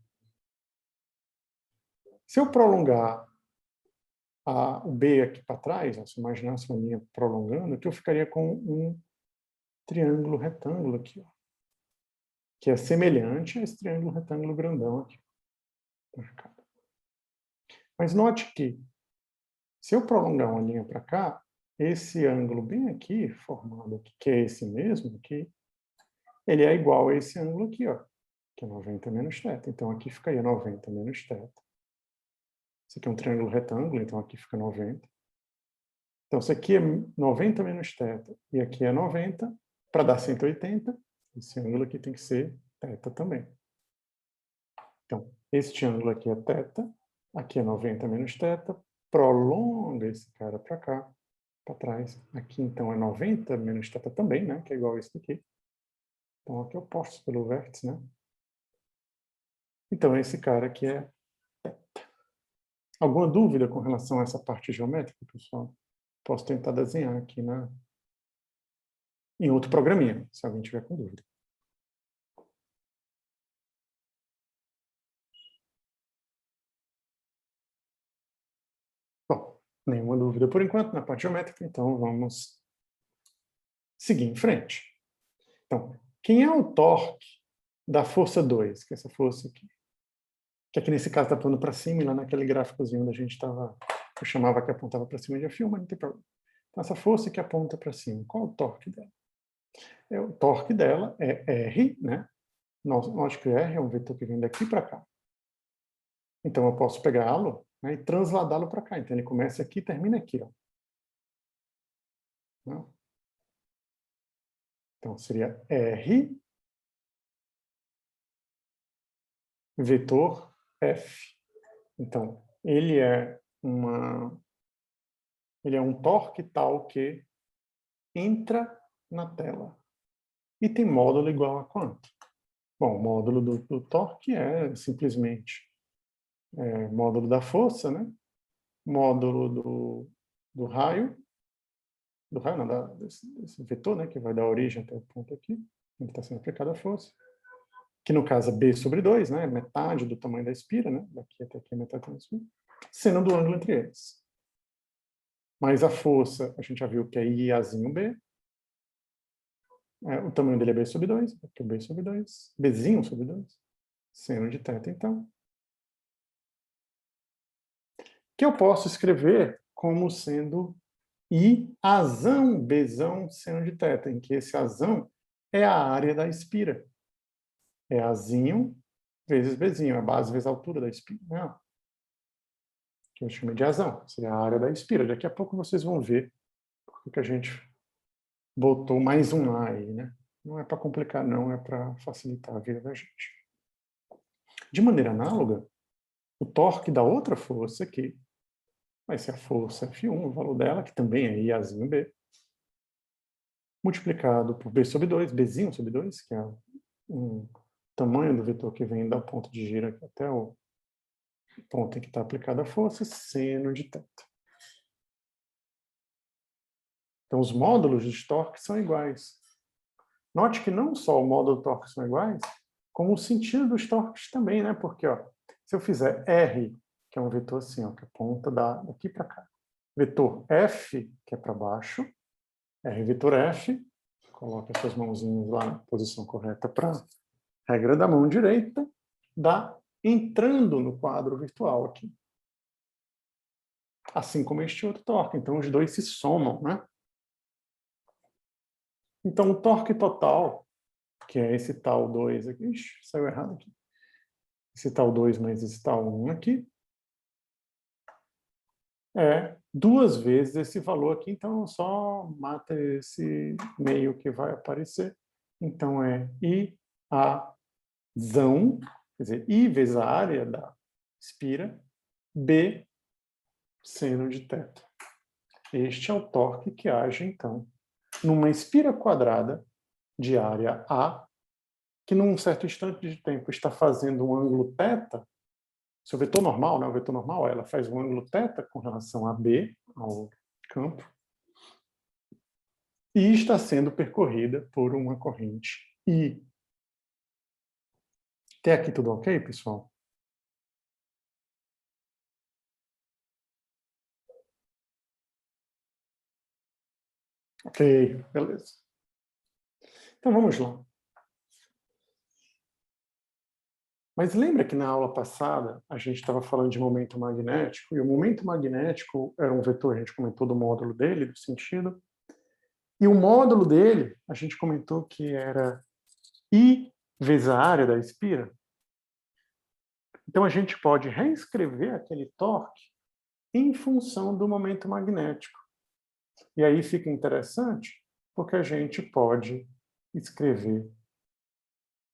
Se eu prolongar o B aqui para trás, se eu imaginasse uma linha prolongando, aqui eu ficaria com um triângulo retângulo aqui, ó, que é semelhante a esse triângulo retângulo grandão aqui. Mas note que, se eu prolongar uma linha para cá, esse ângulo bem aqui, formado aqui, que é esse mesmo aqui, ele é igual a esse ângulo aqui, ó, que é 90 menos θ. Então, aqui ficaria 90 menos θ. Esse aqui é um triângulo retângulo, então aqui fica 90. Então, se aqui é 90 menos θ e aqui é 90, para dar 180, esse ângulo aqui tem que ser θ também. Então, este ângulo aqui é θ, aqui é 90 menos θ, prolonga esse cara para cá, para trás. Aqui, então, é 90 menos θ também, né? Que é igual a esse daqui. Então, aqui eu posto pelo vértice, né? Então, esse cara aqui é θ. Alguma dúvida com relação a essa parte geométrica, pessoal? Posso tentar desenhar aqui em outro programinha, se alguém tiver com dúvida. Bom, nenhuma dúvida por enquanto na parte geométrica, então vamos seguir em frente. Então, quem é o torque da força 2, que é essa força aqui? Que aqui nesse caso está apontando para cima, e lá naquele gráficozinho onde a gente estava, eu chamava que apontava para cima de fio, mas não tem problema. Então, essa força que aponta para cima, qual é o torque dela? O torque dela é R, né? Note que R é um vetor que vem daqui para cá. Então, eu posso pegá-lo, né, e transladá-lo para cá. Então, ele começa aqui e termina aqui, ó. Não? Então, seria R vetor F. Então, ele é um torque tal que entra na tela. E tem módulo igual a quanto? Bom, o módulo do torque é simplesmente módulo da força, né? Módulo do raio, não, desse vetor, né? Que vai dar origem até o ponto aqui, onde está sendo aplicada a força. Que no caso é B sobre 2, né? Metade do tamanho da espira, né? Daqui até aqui é metade do tamanho da espira. Seno do ângulo entre eles. Mas a força, a gente já viu que é Iazinho B. O tamanho dele é B sobre 2, aqui é B sobre 2, Bzinho sobre 2, seno de θ, então. Que eu posso escrever como sendo Iazão Bzão seno de θ, em que esse Azão é a área da espira. É Azinho vezes Bzinho, a base vezes a altura da espira. Né? Que eu chamo de Azão, seria a área da espira. Daqui a pouco vocês vão ver porque a gente botou mais um A aí, né? Não é para complicar, não, é para facilitar a vida da gente. De maneira análoga, o torque da outra força aqui vai ser a força F1, o valor dela, que também é Iazinho B, multiplicado por B sobre 2, Bzinho sobre 2, que é o tamanho do vetor que vem da ponta de giro aqui até o ponto em que está aplicada a força, seno de θ. Então, os módulos de torque são iguais. Note que não só o módulo do torque são iguais, como o sentido dos torques também, né? Porque, ó, se eu fizer R, que é um vetor assim, ó, que aponta daqui para cá, vetor F, que é para baixo, R vetor F, coloque as suas mãozinhas lá na posição correta para a regra da mão direita, dá entrando no quadro virtual aqui. Assim como este outro torque. Então, os dois se somam, né? Então, o torque total, que é esse tal 2 aqui, saiu errado aqui. esse tal 2 mais esse tal 1 aqui, é 2 vezes esse valor aqui, então só mata esse meio que vai aparecer. Então é I a zão, quer dizer, I vezes a área da espira, B seno de θ. Este é o torque que age, então, numa espira quadrada de área A, que num certo instante de tempo está fazendo um ângulo θ. Se o vetor normal, né, o vetor normal, ela faz um ângulo θ com relação a B, ao campo, e está sendo percorrida por uma corrente I. Até aqui tudo ok, pessoal? Ok, beleza. Então vamos lá. Mas lembra que na aula passada a gente estava falando de momento magnético, e o momento magnético era um vetor, a gente comentou do módulo dele, do sentido, e o módulo dele, a gente comentou que era I vezes a área da espira. Então a gente pode reescrever aquele torque em função do momento magnético. E aí fica interessante, porque a gente pode escrever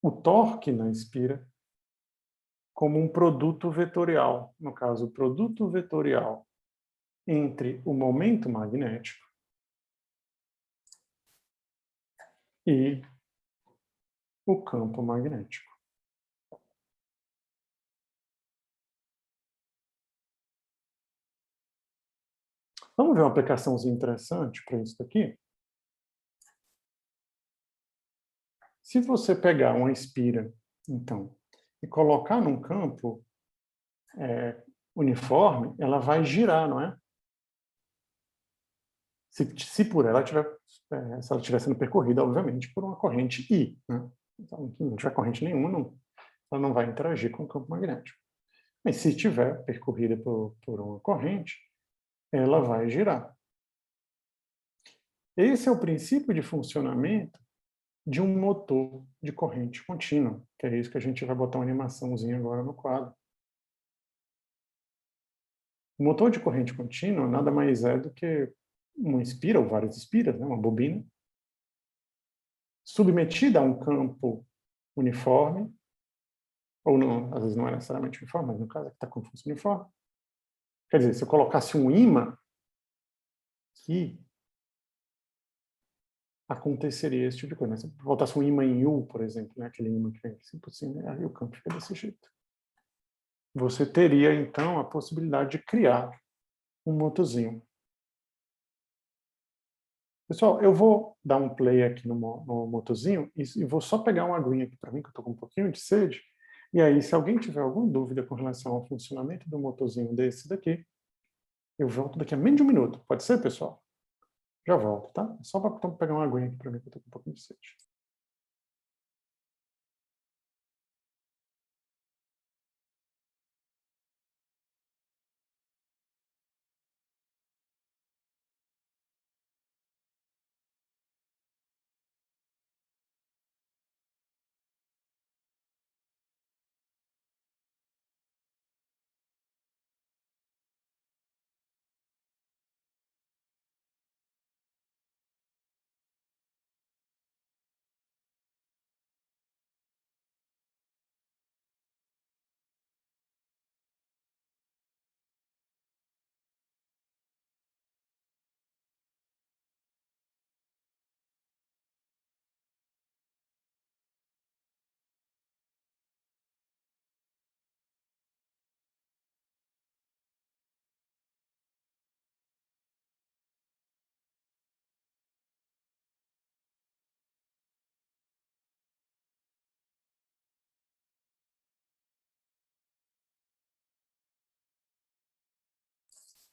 o torque na espira como um produto vetorial. No caso, o produto vetorial entre o momento magnético e o campo magnético. Vamos ver uma aplicaçãozinha interessante para isso daqui? Se você pegar uma espira, então, e colocar num campo uniforme, ela vai girar, não é? Se por ela tiver, se ela estiver sendo percorrida, obviamente, por uma corrente I, né? Então, se não tiver corrente nenhuma, ela não vai interagir com o campo magnético. Mas se estiver percorrida por uma corrente, ela vai girar. Esse é o princípio de funcionamento de um motor de corrente contínua, que é isso que a gente vai botar uma animaçãozinha agora no quadro. O motor de corrente contínua nada mais é do que uma espira, ou várias espiras, né, uma bobina, submetida a um campo uniforme, ou não, às vezes não é necessariamente uniforme, mas no caso aqui está como se fosse uniforme. Quer dizer, se eu colocasse um ímã aqui, aconteceria esse tipo de coisa. Se eu botasse um ímã em U, por exemplo, né, aquele ímã que vem assim por cima, aí o campo fica desse jeito. Você teria, então, a possibilidade de criar um motorzinho. Pessoal, eu vou dar um play aqui no motorzinho e vou só pegar uma aguinha aqui para mim, que eu estou com um pouquinho de sede. E aí, se alguém tiver alguma dúvida com relação ao funcionamento do motorzinho desse daqui, eu volto daqui a menos de um minuto. Pode ser, pessoal? Já volto, tá? Só para pegar uma aguinha aqui para mim, que eu estou com um pouquinho de sede.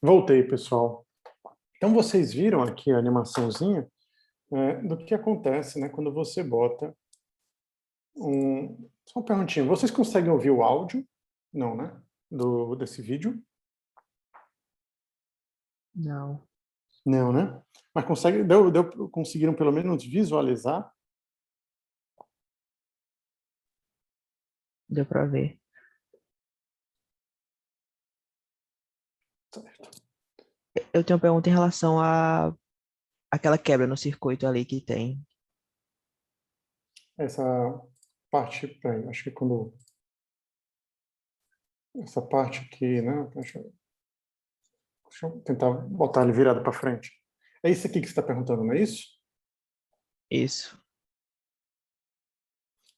Voltei, pessoal. Então, vocês viram aqui a animaçãozinha do que acontece, né, quando você bota um... Só uma perguntinha. Vocês conseguem ouvir o áudio? Não, né? Desse vídeo? Não. Não, né? Mas conseguiram pelo menos visualizar? Deu para ver. Certo. Eu tenho uma pergunta em relação a aquela quebra no circuito ali que tem. Essa parte, peraí, acho que quando... Essa parte aqui, né? Deixa eu tentar botar ele virado para frente. É isso aqui que você está perguntando, não é isso? Isso.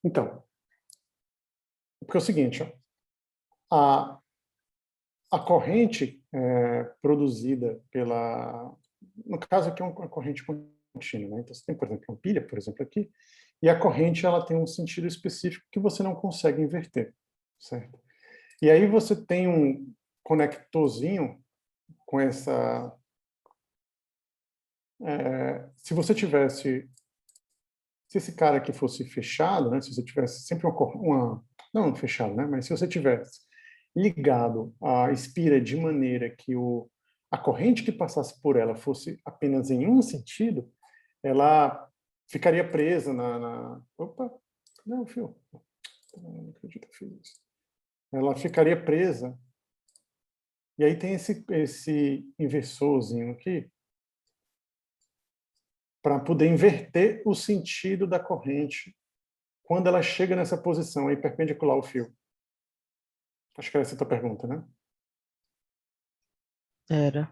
Então, porque é o seguinte, ó, a corrente produzida pela... No caso aqui é uma corrente contínua, né? Então você tem, por exemplo, uma pilha, por exemplo, aqui, e a corrente ela tem um sentido específico que você não consegue inverter, certo? E aí você tem um conectorzinho com essa... se você tivesse... Se esse cara aqui fosse fechado, né? Se você tivesse sempre não fechado, né? Mas se você tivesse ligado a espira de maneira que a corrente que passasse por ela fosse apenas em um sentido, ela ficaria presa Opa, não, fio. Não acredito que eu fiz isso. Ela ficaria presa. E aí tem esse inversorzinho aqui para poder inverter o sentido da corrente quando ela chega nessa posição aí perpendicular ao fio. Acho que era essa a tua pergunta, né? Era.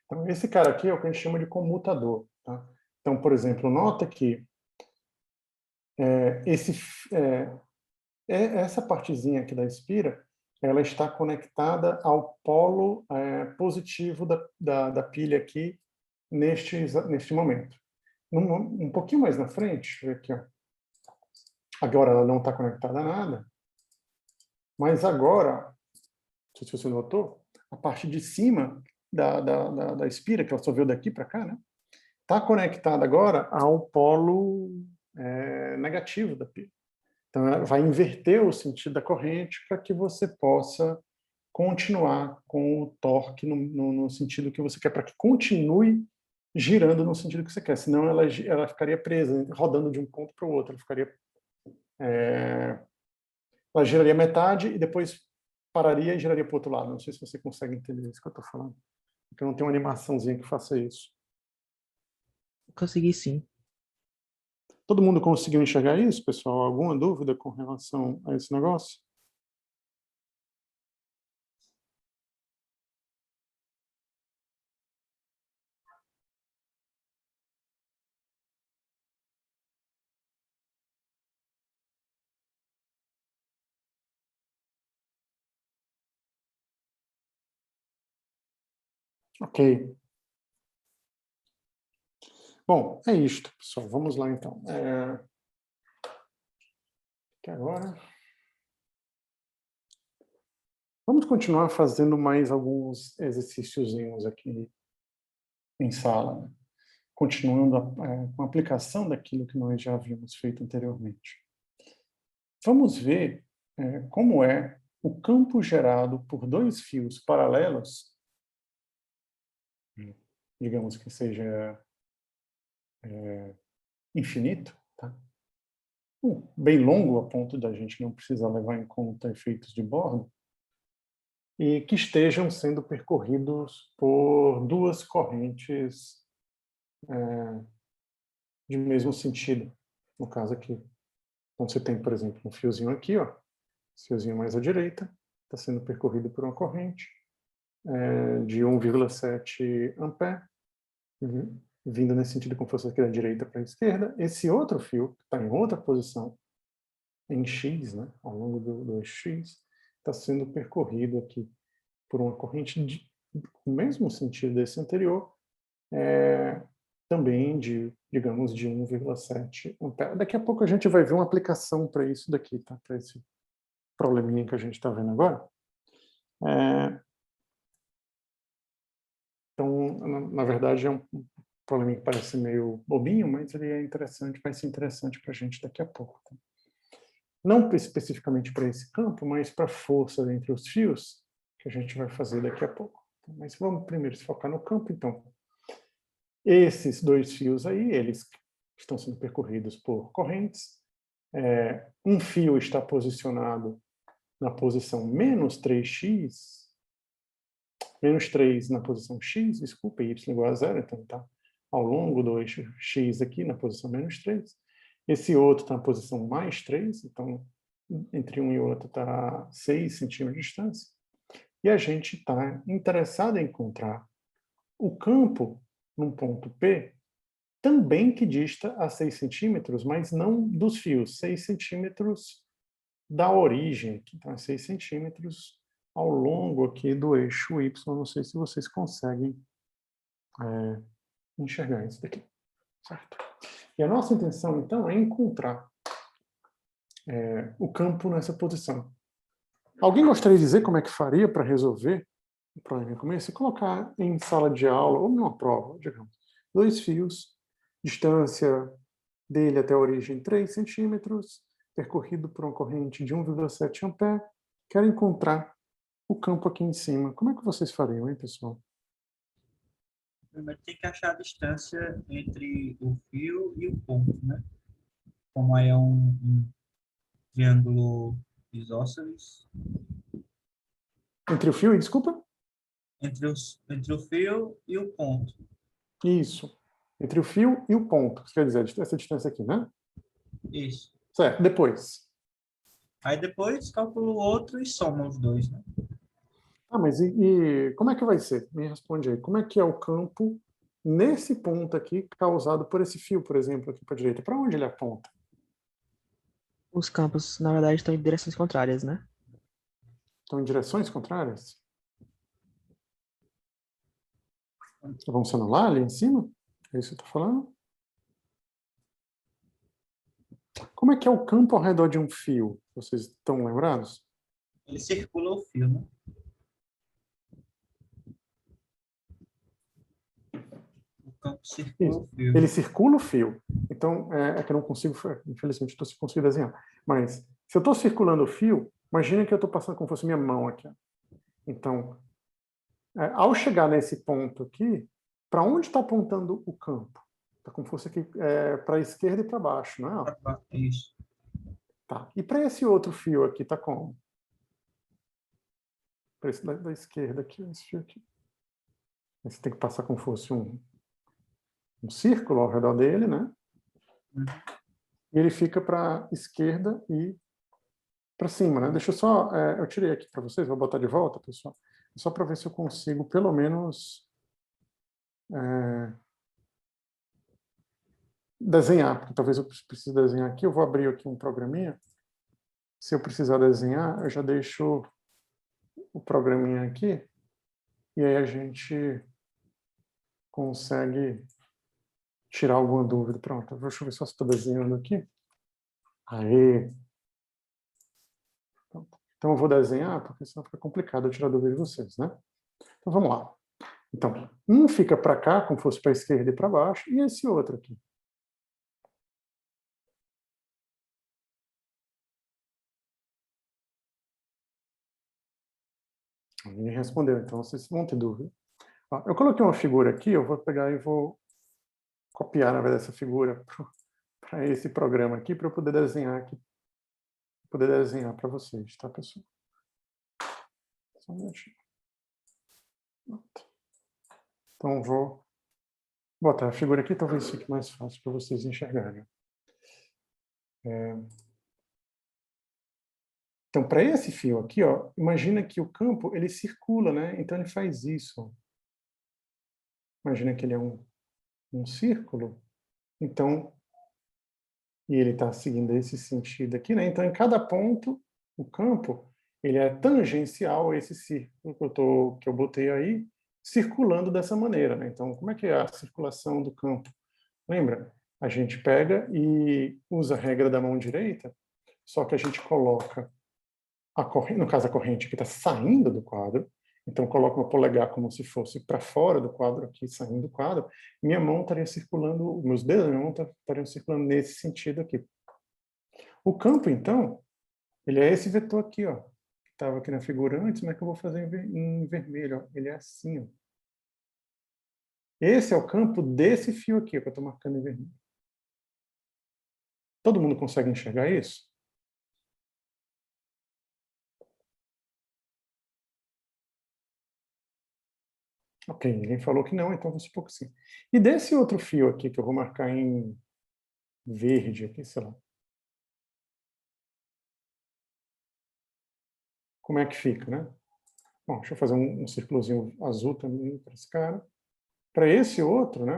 Então, esse cara aqui é o que a gente chama de comutador. Tá? Então, por exemplo, nota que essa partezinha aqui da espira, ela está conectada ao polo positivo da pilha aqui neste momento. Um pouquinho mais na frente, deixa eu ver aqui, ó. Agora ela não está conectada a nada, mas agora, não sei se você notou, a parte de cima da espira, que ela só veio daqui para cá, né? Está conectada agora ao polo negativo da pilha. Então, ela vai inverter o sentido da corrente para que você possa continuar com o torque no sentido que você quer, para que continue girando no sentido que você quer. Senão, ela ficaria presa, rodando de um ponto para o outro. Ela giraria metade e depois pararia e giraria para o outro lado. Não sei se você consegue entender isso que eu estou falando. Porque eu não tenho uma animaçãozinha que faça isso. Consegui sim. Todo mundo conseguiu enxergar isso, pessoal? Alguma dúvida com relação a esse negócio? Ok. Bom, é isto, pessoal. Vamos lá, então. Que agora... Vamos continuar fazendo mais alguns exercíciozinhos aqui em sala, né? Continuando com a aplicação daquilo que nós já havíamos feito anteriormente. Vamos ver como é o campo gerado por dois fios paralelos, digamos que seja infinito, tá? Bem longo a ponto da gente não precisar levar em conta efeitos de Born, e que estejam sendo percorridos por duas correntes de mesmo sentido, no caso aqui. Então você tem, por exemplo, um fiozinho aqui, ó, esse fiozinho mais à direita, está sendo percorrido por uma corrente de 1,7 ampere, vindo nesse sentido como se fosse aqui da direita para a esquerda. Esse outro fio, que está em outra posição, em X, né, ao longo do X, está sendo percorrido aqui por uma corrente com o mesmo sentido desse anterior, também digamos, de 1,7 ampere. Daqui a pouco a gente vai ver uma aplicação para isso daqui, tá? Para esse probleminha que a gente está vendo agora. Então, na verdade, é um probleminha que parece meio bobinho, mas ele é interessante, vai ser interessante para a gente daqui a pouco. Tá? Não especificamente para esse campo, mas para a força entre os fios, que a gente vai fazer daqui a pouco. Mas vamos primeiro se focar no campo, então. Esses dois fios aí, eles estão sendo percorridos por correntes. Um fio está posicionado na posição menos 3x, menos 3 na posição x, desculpa, y igual a zero, então está ao longo do eixo x aqui na posição menos 3. Esse outro está na posição mais 3, então entre um e outro está 6 centímetros de distância. E a gente está interessado em encontrar o campo num ponto P também que dista a 6 centímetros, mas não dos fios, 6 centímetros da origem, então é 6 centímetros ao longo aqui do eixo Y. Não sei se vocês conseguem enxergar isso daqui, certo? E a nossa intenção, então, é encontrar o campo nessa posição. Alguém gostaria de dizer como é que faria para resolver um problema como esse? Colocar em sala de aula, ou numa prova, digamos, 2 fios, distância dele até a origem 3 centímetros, percorrido por uma corrente de 1,7 ampere, quero encontrar o campo aqui em cima. Como é que vocês fariam, hein, pessoal? Primeiro tem que achar a distância entre o fio e o ponto, né? Como aí é um triângulo isósceles. Entre o fio e, desculpa? Entre o fio e o ponto. Isso. Entre o fio e o ponto. Isso quer dizer, essa distância aqui, né? Isso. Certo. Depois. Aí depois calcula o outro e soma os dois, né? Ah, mas e como é que vai ser? Me responde aí. Como é que é o campo nesse ponto aqui causado por esse fio, por exemplo, aqui para a direita? Para onde ele aponta? Os campos, na verdade, estão em direções contrárias, né? Estão em direções contrárias? Vão sendo lá, ali em cima? É isso que eu estou falando? Como é que é o campo ao redor de um fio? Vocês estão lembrados? Ele circula o fio, né? O campo circula Isso. o fio. Ele circula o fio. Então, é que eu não consigo, infelizmente, estou conseguindo desenhar. Mas, se eu estou circulando o fio, imagina que eu estou passando como se fosse minha mão aqui. Então, ao chegar nesse ponto aqui, para onde está apontando o campo? Está como se fosse aqui para a esquerda e para baixo, não é? Isso. Tá. E para esse outro fio aqui, está como? Para esse da esquerda aqui, esse fio aqui. Você tem que passar como se fosse um círculo ao redor dele, né? E ele fica para a esquerda e para cima, né? Deixa eu só... eu tirei aqui para vocês, vou botar de volta, pessoal. Só para ver se eu consigo, pelo menos... desenhar, porque talvez eu precise desenhar aqui. Eu vou abrir aqui um programinha. Se eu precisar desenhar, eu já deixo o programinha aqui. E aí a gente consegue tirar alguma dúvida. Pronto, deixa eu ver só se estou desenhando aqui. Aê! Pronto. Então eu vou desenhar, porque senão fica complicado eu tirar a dúvida de vocês, né? Então vamos lá. Então, um fica para cá, como fosse para a esquerda e para baixo, e esse outro aqui. Ninguém respondeu, então vocês vão ter dúvida. Eu coloquei uma figura aqui, eu vou pegar e vou copiar, na verdade, essa figura para esse programa aqui, para eu poder desenhar aqui, para vocês, tá, pessoal? Só um minutinho. Então, vou botar a figura aqui, talvez fique mais fácil para vocês enxergarem. Então, para esse fio aqui, ó, imagina que o campo ele circula, né? Então ele faz isso. Ó. Imagina que ele é um círculo. Então, e ele está seguindo esse sentido aqui, né? Então, em cada ponto, o campo ele é tangencial a esse círculo que eu botei aí, circulando dessa maneira, né? Então, como é que é a circulação do campo? Lembra? A gente pega e usa a regra da mão direita, só que a gente coloca a corrente, no caso a corrente que está saindo do quadro, então coloco meu polegar como se fosse para fora do quadro aqui, saindo do quadro, minha mão estaria circulando, meus dedos da minha mão estariam circulando nesse sentido aqui. O campo, então, ele é esse vetor aqui, ó, que estava aqui na figura antes, mas que eu vou fazer em vermelho, ó. Ele é assim, ó. Esse é o campo desse fio aqui, que eu estou marcando em vermelho. Todo mundo consegue enxergar isso? Ok, ninguém falou que não, então vou supor que sim. E desse outro fio aqui, que eu vou marcar em verde aqui, sei lá. Como é que fica, né? Bom, deixa eu fazer um círculozinho azul também para esse cara. Para esse outro, né,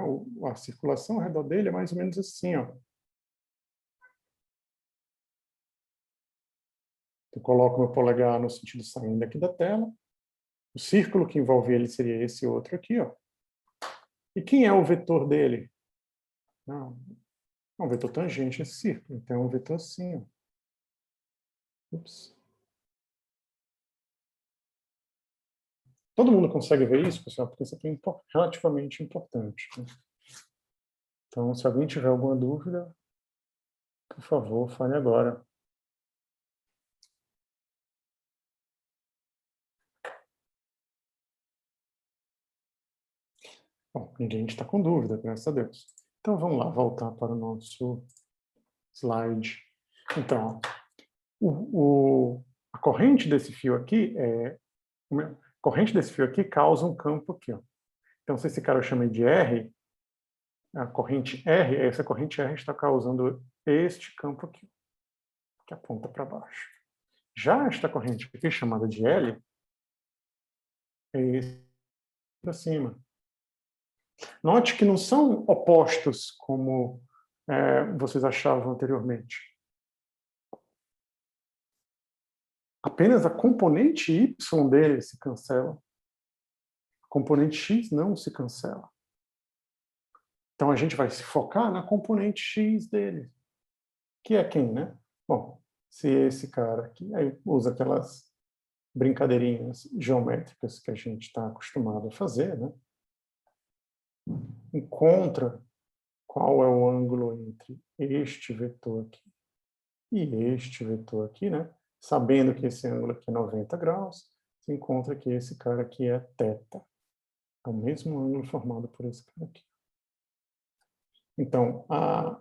a circulação ao redor dele é mais ou menos assim, ó. Eu coloco meu polegar no sentido saindo aqui da tela. O círculo que envolve ele seria esse outro aqui, ó. E quem é o vetor dele? Não, é um vetor tangente a esse círculo. Então é um vetor assim, ó. Ups. Todo mundo consegue ver isso, pessoal? Porque isso aqui é relativamente importante, né? Então, se alguém tiver alguma dúvida, por favor, fale agora. Bom, ninguém está com dúvida, graças a Deus. Então, vamos lá, voltar para o nosso slide. Então, a corrente desse fio aqui causa um campo aqui, ó. Então, se esse cara eu chamei de R, a corrente R, essa corrente R está causando este campo aqui, que aponta para baixo. Já esta corrente aqui, chamada de L, é esse para cima. Note que não são opostos como vocês achavam anteriormente. Apenas a componente Y dele se cancela. A componente X não se cancela. Então a gente vai se focar na componente X dele. Que é quem, né? Bom, se esse cara aqui, aí usa aquelas brincadeirinhas geométricas que a gente está acostumado a fazer, né? Encontra qual é o ângulo entre este vetor aqui e este vetor aqui, né? Sabendo que esse ângulo aqui é 90 graus, você encontra que esse cara aqui é θ. É o mesmo ângulo formado por esse cara aqui. Então, a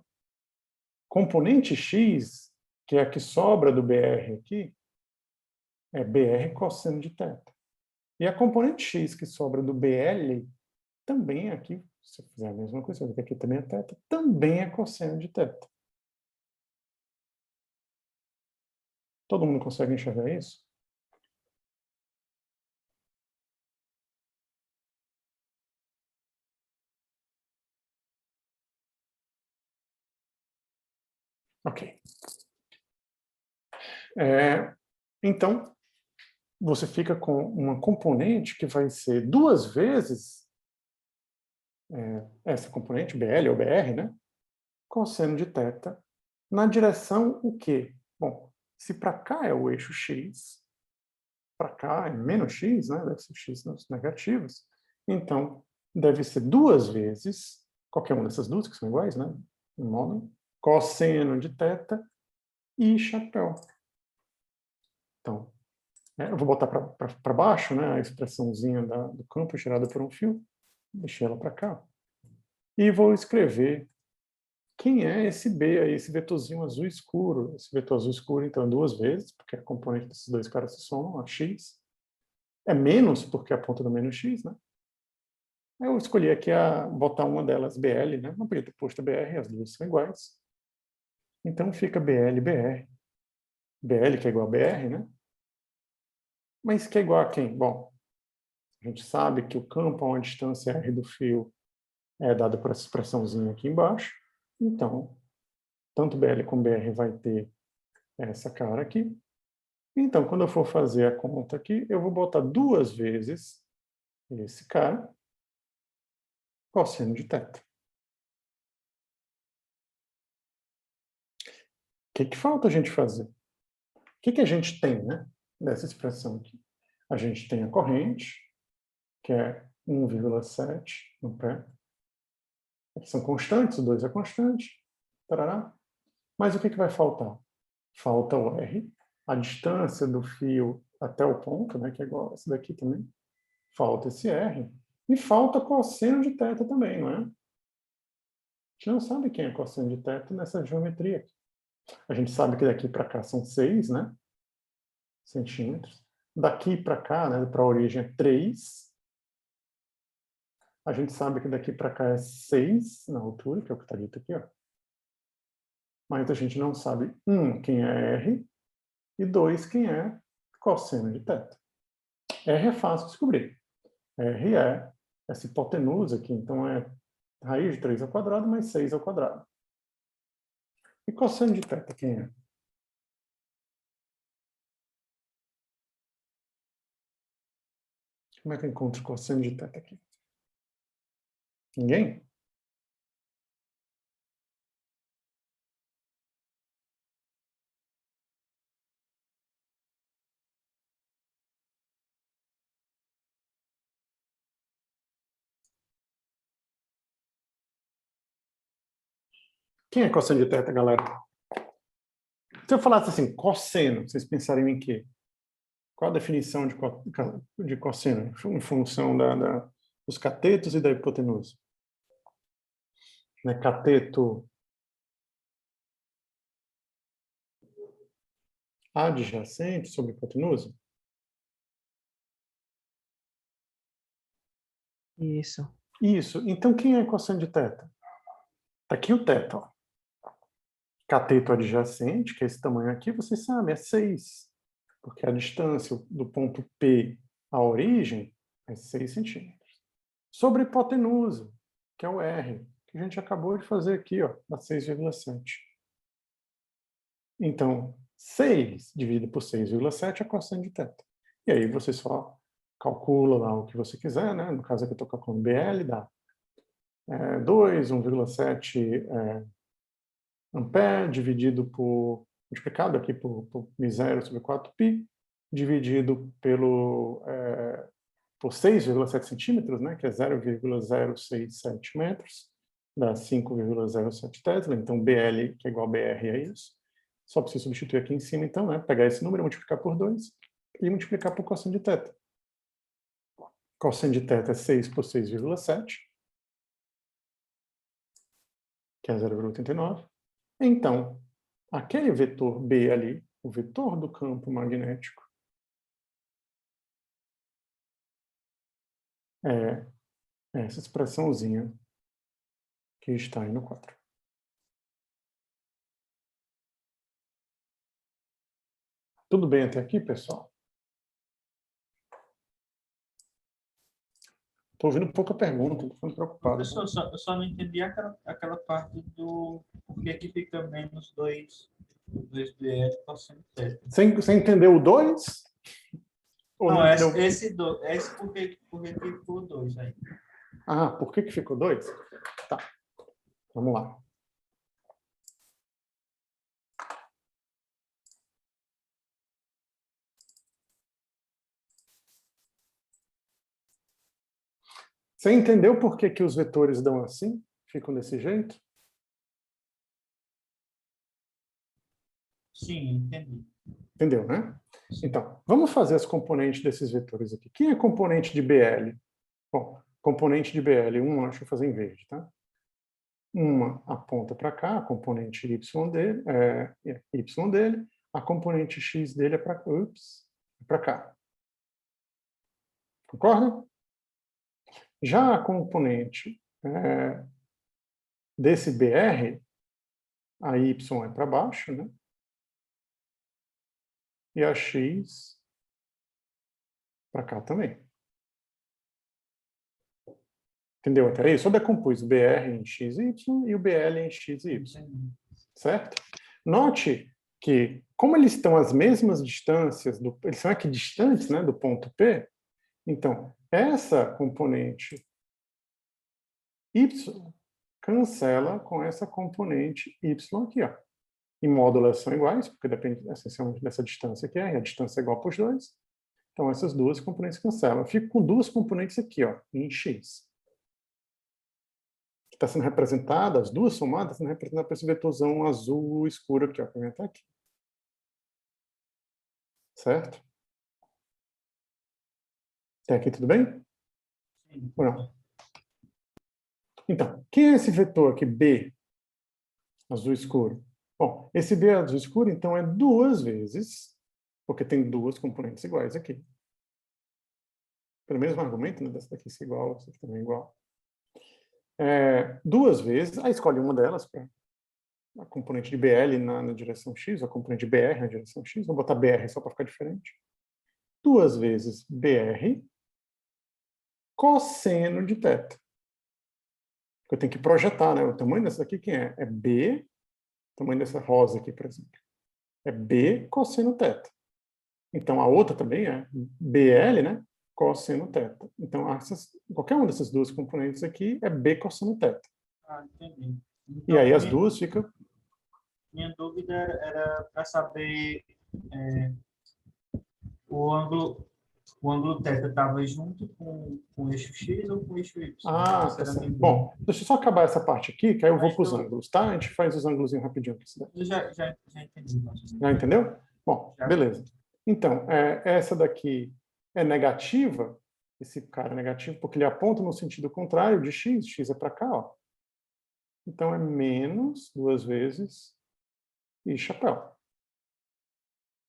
componente x, que é a que sobra do BR aqui, é BR cosseno de θ. E a componente x que sobra do BL, também aqui, se eu fizer a mesma coisa, aqui também é θ, também é cosseno de θ. Todo mundo consegue enxergar isso? Ok. Então, você fica com uma componente que vai ser duas vezes essa componente, BL ou BR, né? Cosseno de θ, na direção o quê? Bom, se para cá é o eixo x, para cá é menos x, né? Deve ser x nos negativos. Então, deve ser duas vezes, qualquer uma dessas duas, que são iguais, né? Em modo, cosseno de θ e chapéu. Então, eu vou botar para baixo, né, a expressãozinha do campo gerada por um fio, deixei ela para cá, e vou escrever quem é esse B aí, esse vetorzinho azul escuro. Esse vetor azul escuro, então, é duas vezes, porque a componente desses dois caras se somam, a x. É menos, porque a ponta do menos x, né? Eu escolhi aqui botar uma delas BL, né? Não podia ter posto BR, as duas são iguais. Então fica BL, BR. BL que é igual a BR, né? Mas que é igual a quem? Bom, a gente sabe que o campo a uma distância R do fio é dado por essa expressãozinha aqui embaixo. Então, tanto BL como BR vai ter essa cara aqui. Então, quando eu for fazer a conta aqui, eu vou botar duas vezes esse cara, cosseno de θ. O que falta a gente fazer? O que a gente tem, né, dessa expressão aqui? A gente tem a corrente, que é 1,7 no pé. Aqui são constantes, o 2 é constante. Tarará. Mas o que vai faltar? Falta o R, a distância do fio até o ponto, né, que é igual a essa daqui também. Falta esse R. E falta cosseno de θ também, não é? A gente não sabe quem é cosseno de θ nessa geometria aqui. A gente sabe que daqui para cá são 6, né? Centímetros. Daqui para cá, né, para a origem é 3. A gente sabe que daqui para cá é 6 na altura, que é o que está dito aqui, ó. Mas a gente não sabe, quem é R, e 2, quem é cosseno de θ. R é fácil de descobrir. R é essa hipotenusa aqui, então é raiz de 3 ao quadrado mais 6 ao quadrado. E cosseno de θ, quem é? Como é que eu encontro cosseno de θ aqui? Ninguém? Quem é cosseno de θ, galera? Se eu falasse assim, cosseno, vocês pensariam em quê? Qual a definição de cosseno? Em função dos catetos e da hipotenusa. Né? Cateto adjacente sobre hipotenusa? Isso. Isso. Então, quem é cosseno de θ? Está aqui o θ. Ó. Cateto adjacente, que é esse tamanho aqui, vocês sabem, é 6. Porque a distância do ponto P à origem é 6 centímetros. Sobre hipotenusa, que é o R, que a gente acabou de fazer aqui, ó, dá 6,7. Então, 6 dividido por 6,7 é cosseno de θ. E aí você só calcula lá o que você quiser, né? No caso aqui eu estou calculando BL, dá 2, 1,7 ampere, dividido por, multiplicado aqui por μ0 sobre 4π, dividido por 6,7 centímetros, né? Que é 0,067 metros, dá 5,07 tesla. Então, BL, que é igual a BR, é isso. Só preciso substituir aqui em cima, então, né? Pegar esse número, multiplicar por 2 e multiplicar por cosseno de θ. Cosseno de θ é 6 por 6,7, que é 0,89. Então, aquele vetor B ali, o vetor do campo magnético, é essa expressãozinha que está aí no quadro. Tudo bem até aqui, pessoal? Estou ouvindo pouca pergunta, estou ficando preocupado. Professor, eu só não entendi aquela parte do por que fica menos 2BL cosseno de θ. Você entendeu o 2? Ou Não, não entendeu? esse por que ficou 2 aí? Ah, por que ficou 2? Tá, vamos lá. Você entendeu por que os vetores dão assim? Ficam desse jeito? Sim, entendi. Entendeu, né? Então, vamos fazer as componentes desses vetores aqui. Quem é componente de BL? Bom, componente de BL, deixa eu fazer em verde, tá? Uma aponta para cá, a componente Y dele, a componente X dele é para cá. Concorda? Já a componente desse BR, a Y é para baixo, né? E a X para cá também. Entendeu até aí? Só decompus o BR em X e Y e o BL em X e Y. Certo? Note que, como eles estão às mesmas distâncias, eles são equidistantes, né, do ponto P, então, essa componente Y cancela com essa componente Y aqui, ó. Em módulo elas são iguais, porque depende essencialmente dessa distância aqui, a distância é igual para os dois. Então, essas duas componentes cancelam. Eu fico com duas componentes aqui, ó, em X. Que está sendo representada, as duas somadas, sendo representadas por esse vetorzão azul escuro aqui, ó, que vai estar aqui. Certo? Até aqui tudo bem? Sim. Ou não? Então, quem é esse vetor aqui, B, azul escuro? Bom, esse B azul escuro, então, é duas vezes, porque tem duas componentes iguais aqui. Pelo mesmo argumento, né? Dessa daqui ser igual, essa aqui também é igual. duas vezes, aí escolhe uma delas, a componente de BL na direção X, a componente de BR na direção X, vou botar BR só para ficar diferente. Duas vezes BR cosseno de θ. Eu tenho que projetar, né? O tamanho dessa daqui, quem é? É B, o tamanho dessa rosa aqui, por exemplo. É B cosseno θ. Então, a outra também é BL, né? Cosseno θ. Então, qualquer uma dessas duas componentes aqui é B cosseno θ. Entendi. E Então, aí as duas ficam... Minha dúvida era para saber o ângulo θ estava junto com o eixo X ou com o eixo Y? Ah, Essa tá era a certo. minha dúvida. Bom, deixa eu só acabar essa parte aqui, que aí eu vou Mas para os tu- ângulos, tá? A gente faz os ângulos rapidinho aqui. Eu já entendi. Já entendeu? Bom, Já. beleza. Então, essa daqui é negativa, esse cara é negativo, porque ele aponta no sentido contrário de x, x é para cá, ó. Então, é menos duas vezes e chapéu.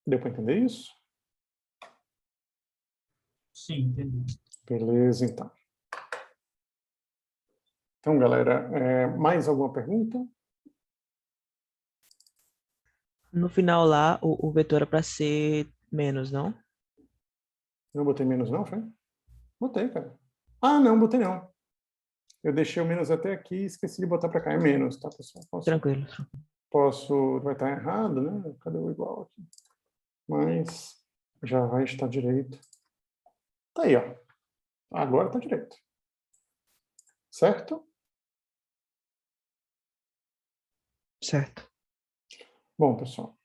Deu para entender isso? Sim, entendi. Beleza, então. Então, galera, mais alguma pergunta? No final lá, o vetor era para ser menos, não? Não botei menos não, foi? Botei, cara. Ah, não, botei não. Eu deixei o menos até aqui e esqueci de botar para cá. É menos, tá, pessoal? Tranquilo. Vai estar errado, né? Cadê o igual aqui? Mas já vai estar direito. Tá aí, ó. Agora tá direito. Certo? Certo. Bom, pessoal.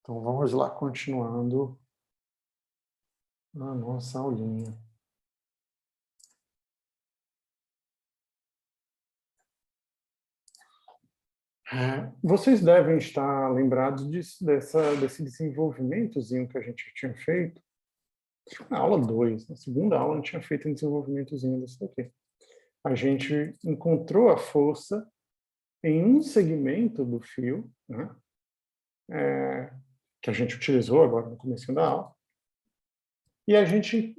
Então vamos lá, continuando a nossa aulinha. Vocês devem estar lembrados desse desenvolvimentozinho que a gente tinha feito. Na aula 2, na segunda aula, a gente tinha feito um desenvolvimentozinho desse daqui. A gente encontrou a força em um segmento do fio, né, que a gente utilizou agora no começo da aula, e a gente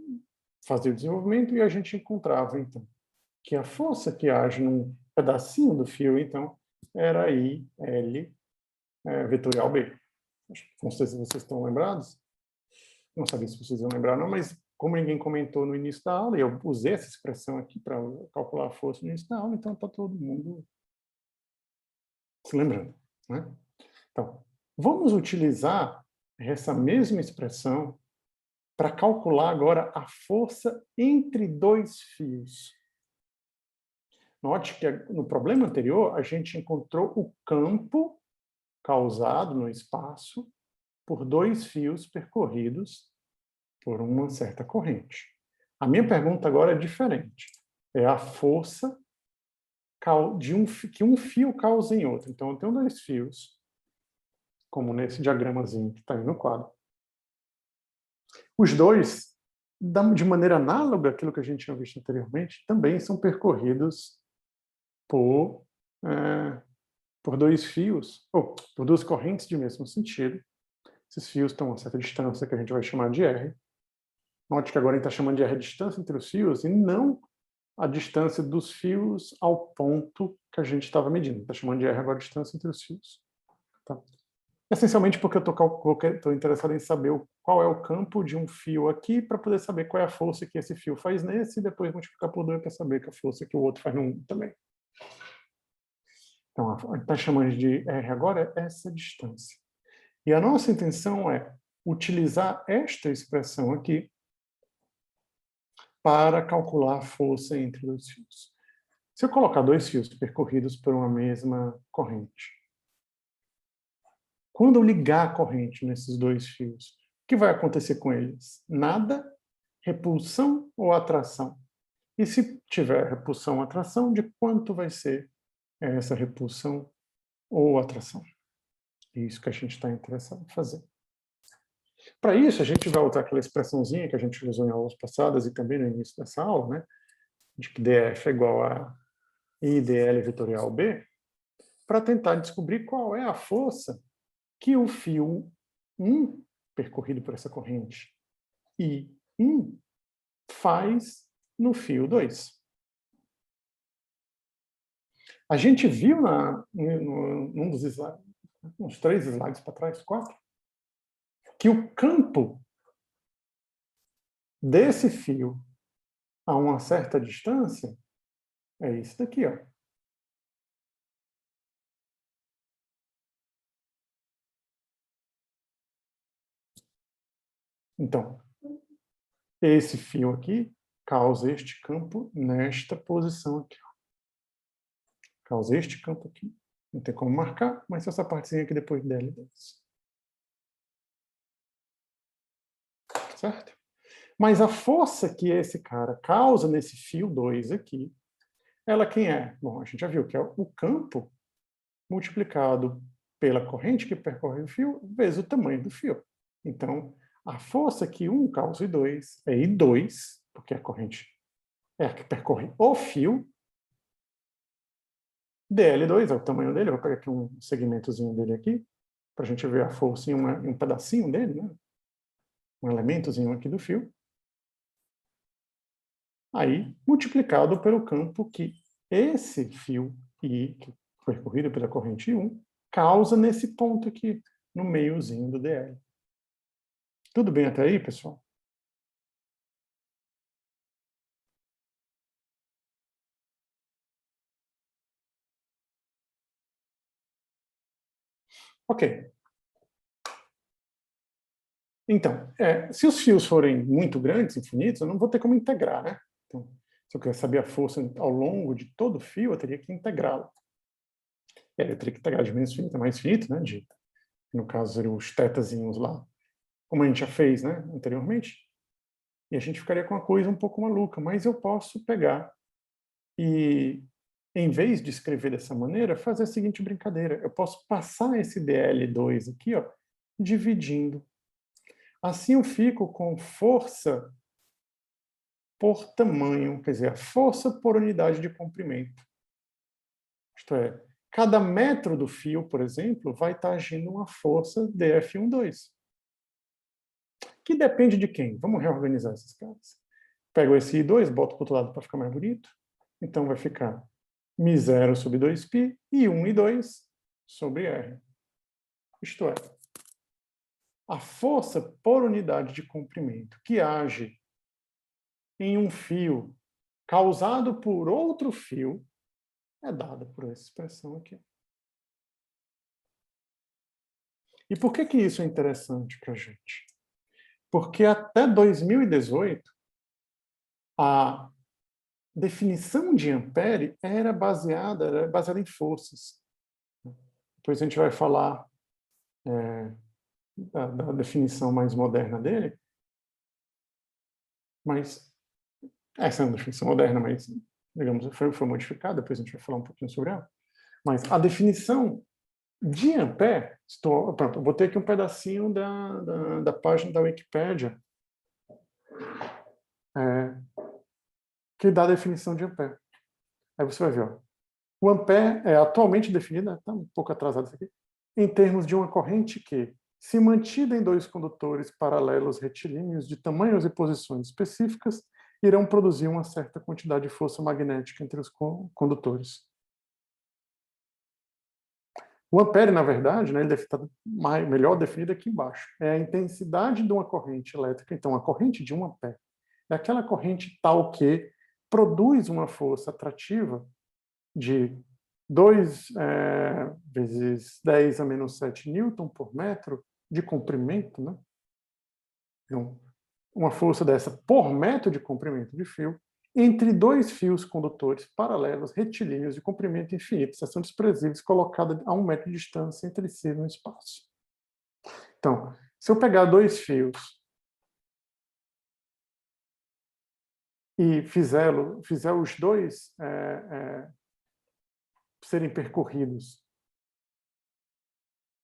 fazia o desenvolvimento e a gente encontrava, então, que a força que age num pedacinho do fio, então, era I, L, vetorial B. Não sei se vocês estão lembrados. Não sabia se vocês iam lembrar, não, mas como ninguém comentou no início da aula, e eu usei essa expressão aqui para calcular a força no início da aula, então está todo mundo se lembrando, né? Então, vamos utilizar essa mesma expressão para calcular agora a força entre dois fios. Note que no problema anterior, a gente encontrou o campo causado no espaço por dois fios percorridos por uma certa corrente. A minha pergunta agora é diferente. É a força que um fio causa em outro. Então, eu tenho dois fios, como nesse diagramazinho que está aí no quadro. Os dois, de maneira análoga àquilo que a gente tinha visto anteriormente, também são percorridos por dois fios, ou por duas correntes de mesmo sentido. Esses fios estão a uma certa distância que a gente vai chamar de R. Note que agora a gente está chamando de R a distância entre os fios e não a distância dos fios ao ponto que a gente estava medindo. Está chamando de R agora a distância entre os fios. Tá? Essencialmente porque eu estou interessado em saber qual é o campo de um fio aqui para poder saber qual é a força que esse fio faz nesse e depois multiplicar por 2 para saber que a força que o outro faz no também. Então, a gente está chamando de R agora essa distância. E a nossa intenção é utilizar esta expressão aqui para calcular a força entre dois fios. Se eu colocar dois fios percorridos por uma mesma corrente, quando eu ligar a corrente nesses dois fios, o que vai acontecer com eles? Nada, repulsão ou atração? E se tiver repulsão ou atração, de quanto vai ser essa repulsão ou atração? É isso que a gente está interessado em fazer. Para isso, a gente vai usar aquela expressãozinha que a gente usou em aulas passadas e também no início dessa aula, né? De que DF é igual a I dl vetorial B, para tentar descobrir qual é a força que o fio 1, percorrido por essa corrente, I1, faz no fio 2. A gente viu num dos slides, uns 3 slides para trás, 4, que o campo desse fio a uma certa distância é esse daqui, ó. Então, esse fio aqui causa este campo nesta posição aqui, ó. Causa este campo aqui. Não tem como marcar, mas essa partezinha aqui depois dela. Certo? Mas a força que esse cara causa nesse fio 2 aqui, ela quem é? Bom, a gente já viu que é o campo multiplicado pela corrente que percorre o fio vezes o tamanho do fio. Então, a força que 1 causa I2 é I2, porque a corrente é a que percorre o fio, dL2 é o tamanho dele. Eu vou pegar aqui um segmentozinho dele aqui, para a gente ver a força em um pedacinho dele, né? Um elementozinho aqui do fio. Aí, multiplicado pelo campo que esse fio I, que foi percorrido pela corrente I1, causa nesse ponto aqui, no meiozinho do DL. Tudo bem até aí, pessoal? Ok. Então, se os fios forem muito grandes, infinitos, eu não vou ter como integrar, né? Então, se eu quero saber a força ao longo de todo o fio, eu teria que integrá-lo. Eu teria que integrar de menos finito a mais finito, né? No caso, seriam os tetazinhos lá, como a gente já fez, né, anteriormente. E a gente ficaria com uma coisa um pouco maluca, mas eu posso pegar e, em vez de escrever dessa maneira, fazer a seguinte brincadeira. Eu posso passar esse DL2 aqui, ó, dividindo. Assim eu fico com força por tamanho, quer dizer, a força por unidade de comprimento. Isto é, cada metro do fio, por exemplo, vai estar agindo uma força dF12. Que depende de quem? Vamos reorganizar esses caras. Pego esse I2, boto para o outro lado para ficar mais bonito. Então vai ficar μ0 sobre 2π e 1 e 2 sobre R. Isto é, a força por unidade de comprimento que age em um fio causado por outro fio é dada por essa expressão aqui. E por que isso é interessante para a gente? Porque até 2018, a definição de Ampère era baseada em forças. Depois a gente vai falar da definição mais moderna dele, mas essa é uma definição moderna, mas, digamos, foi modificada, depois a gente vai falar um pouquinho sobre ela. Mas a definição de Ampère, pronto, eu botei aqui um pedacinho da página da Wikipédia, que dá a definição de Ampère. Aí você vai ver, ó, o Ampère é atualmente definido, está um pouco atrasado isso aqui, em termos de uma corrente que, se mantida em 2 condutores paralelos retilíneos de tamanhos e posições específicas, irão produzir uma certa quantidade de força magnética entre os condutores. O ampere, na verdade, né, ele está melhor definido aqui embaixo. É a intensidade de uma corrente elétrica. Então, a corrente de 1 ampere é aquela corrente tal que produz uma força atrativa de 2 vezes 10 a menos 7 newton por metro de comprimento, né? Então, uma força dessa por metro de comprimento de fio entre 2 fios condutores paralelos retilíneos de comprimento infinito, seção desprezíveis colocada a 1 metro de distância entre si no espaço. Então, se eu pegar 2 fios e fizer os dois serem percorridos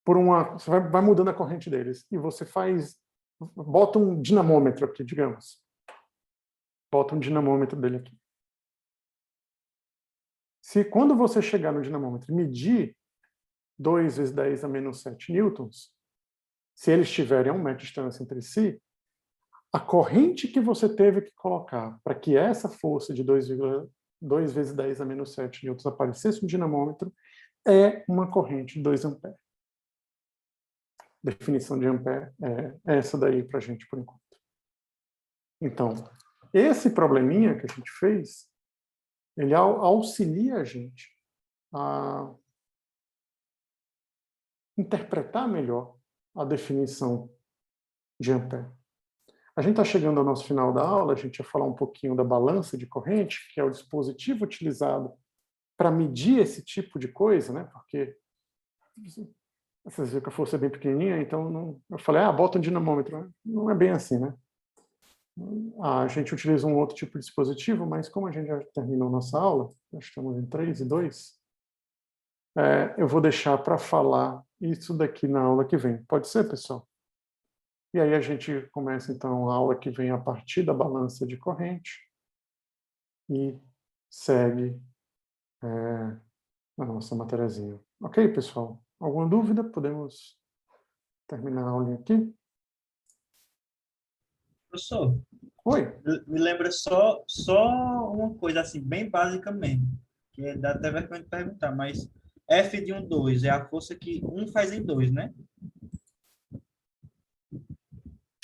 por uma... Você vai mudando a corrente deles e você bota um dinamômetro aqui, digamos. Bota um dinamômetro dele aqui. Se quando você chegar no dinamômetro e medir 2 vezes 10 a menos 7 newtons, se eles estiverem a 1 metro de distância entre si, a corrente que você teve que colocar para que essa força de 2 2 vezes 10 a menos 7 newtons aparecesse um dinamômetro, é uma corrente de 2 amperes. Definição de ampere é essa daí para a gente por enquanto. Então, esse probleminha que a gente fez, ele auxilia a gente a interpretar melhor a definição de ampere. A gente está chegando ao nosso final da aula, a gente ia falar um pouquinho da balança de corrente, que é o dispositivo utilizado para medir esse tipo de coisa, né? Porque vocês viram que a força é bem pequenininha, então eu falei, bota um dinamômetro. Não é bem assim, né? A gente utiliza um outro tipo de dispositivo, mas como a gente já terminou nossa aula, nós estamos em 3 e 2, eu vou deixar para falar isso daqui na aula que vem. Pode ser, pessoal? E aí a gente começa, então, a aula que vem a partir da balança de corrente e segue a nossa matériazinha. Ok, pessoal? Alguma dúvida? Podemos terminar a aulinha aqui? Professor, Oi? me lembra só uma coisa assim, bem básica mesmo, que dá até vergonha de perguntar, mas F de 2 é a força que 1 faz em 2, né?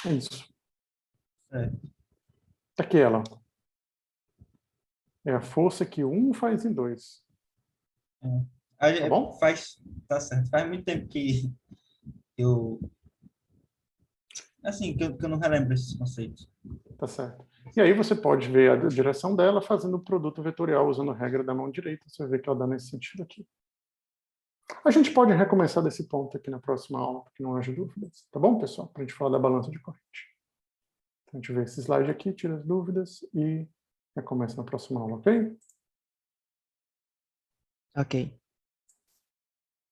É isso. Certo. Aqui ela. É a força que 1 faz em 2. Tá bom? Tá certo. Faz muito tempo que eu assim, que eu não relembro esses conceitos. Tá certo. E aí você pode ver a direção dela fazendo o produto vetorial usando a regra da mão direita. Você vai ver que ela dá nesse sentido aqui. A gente pode recomeçar desse ponto aqui na próxima aula, para que não haja dúvidas. Tá bom, pessoal? Para a gente falar da balança de corrente. Então, a gente vê esse slide aqui, tira as dúvidas e recomeça na próxima aula, ok? Ok.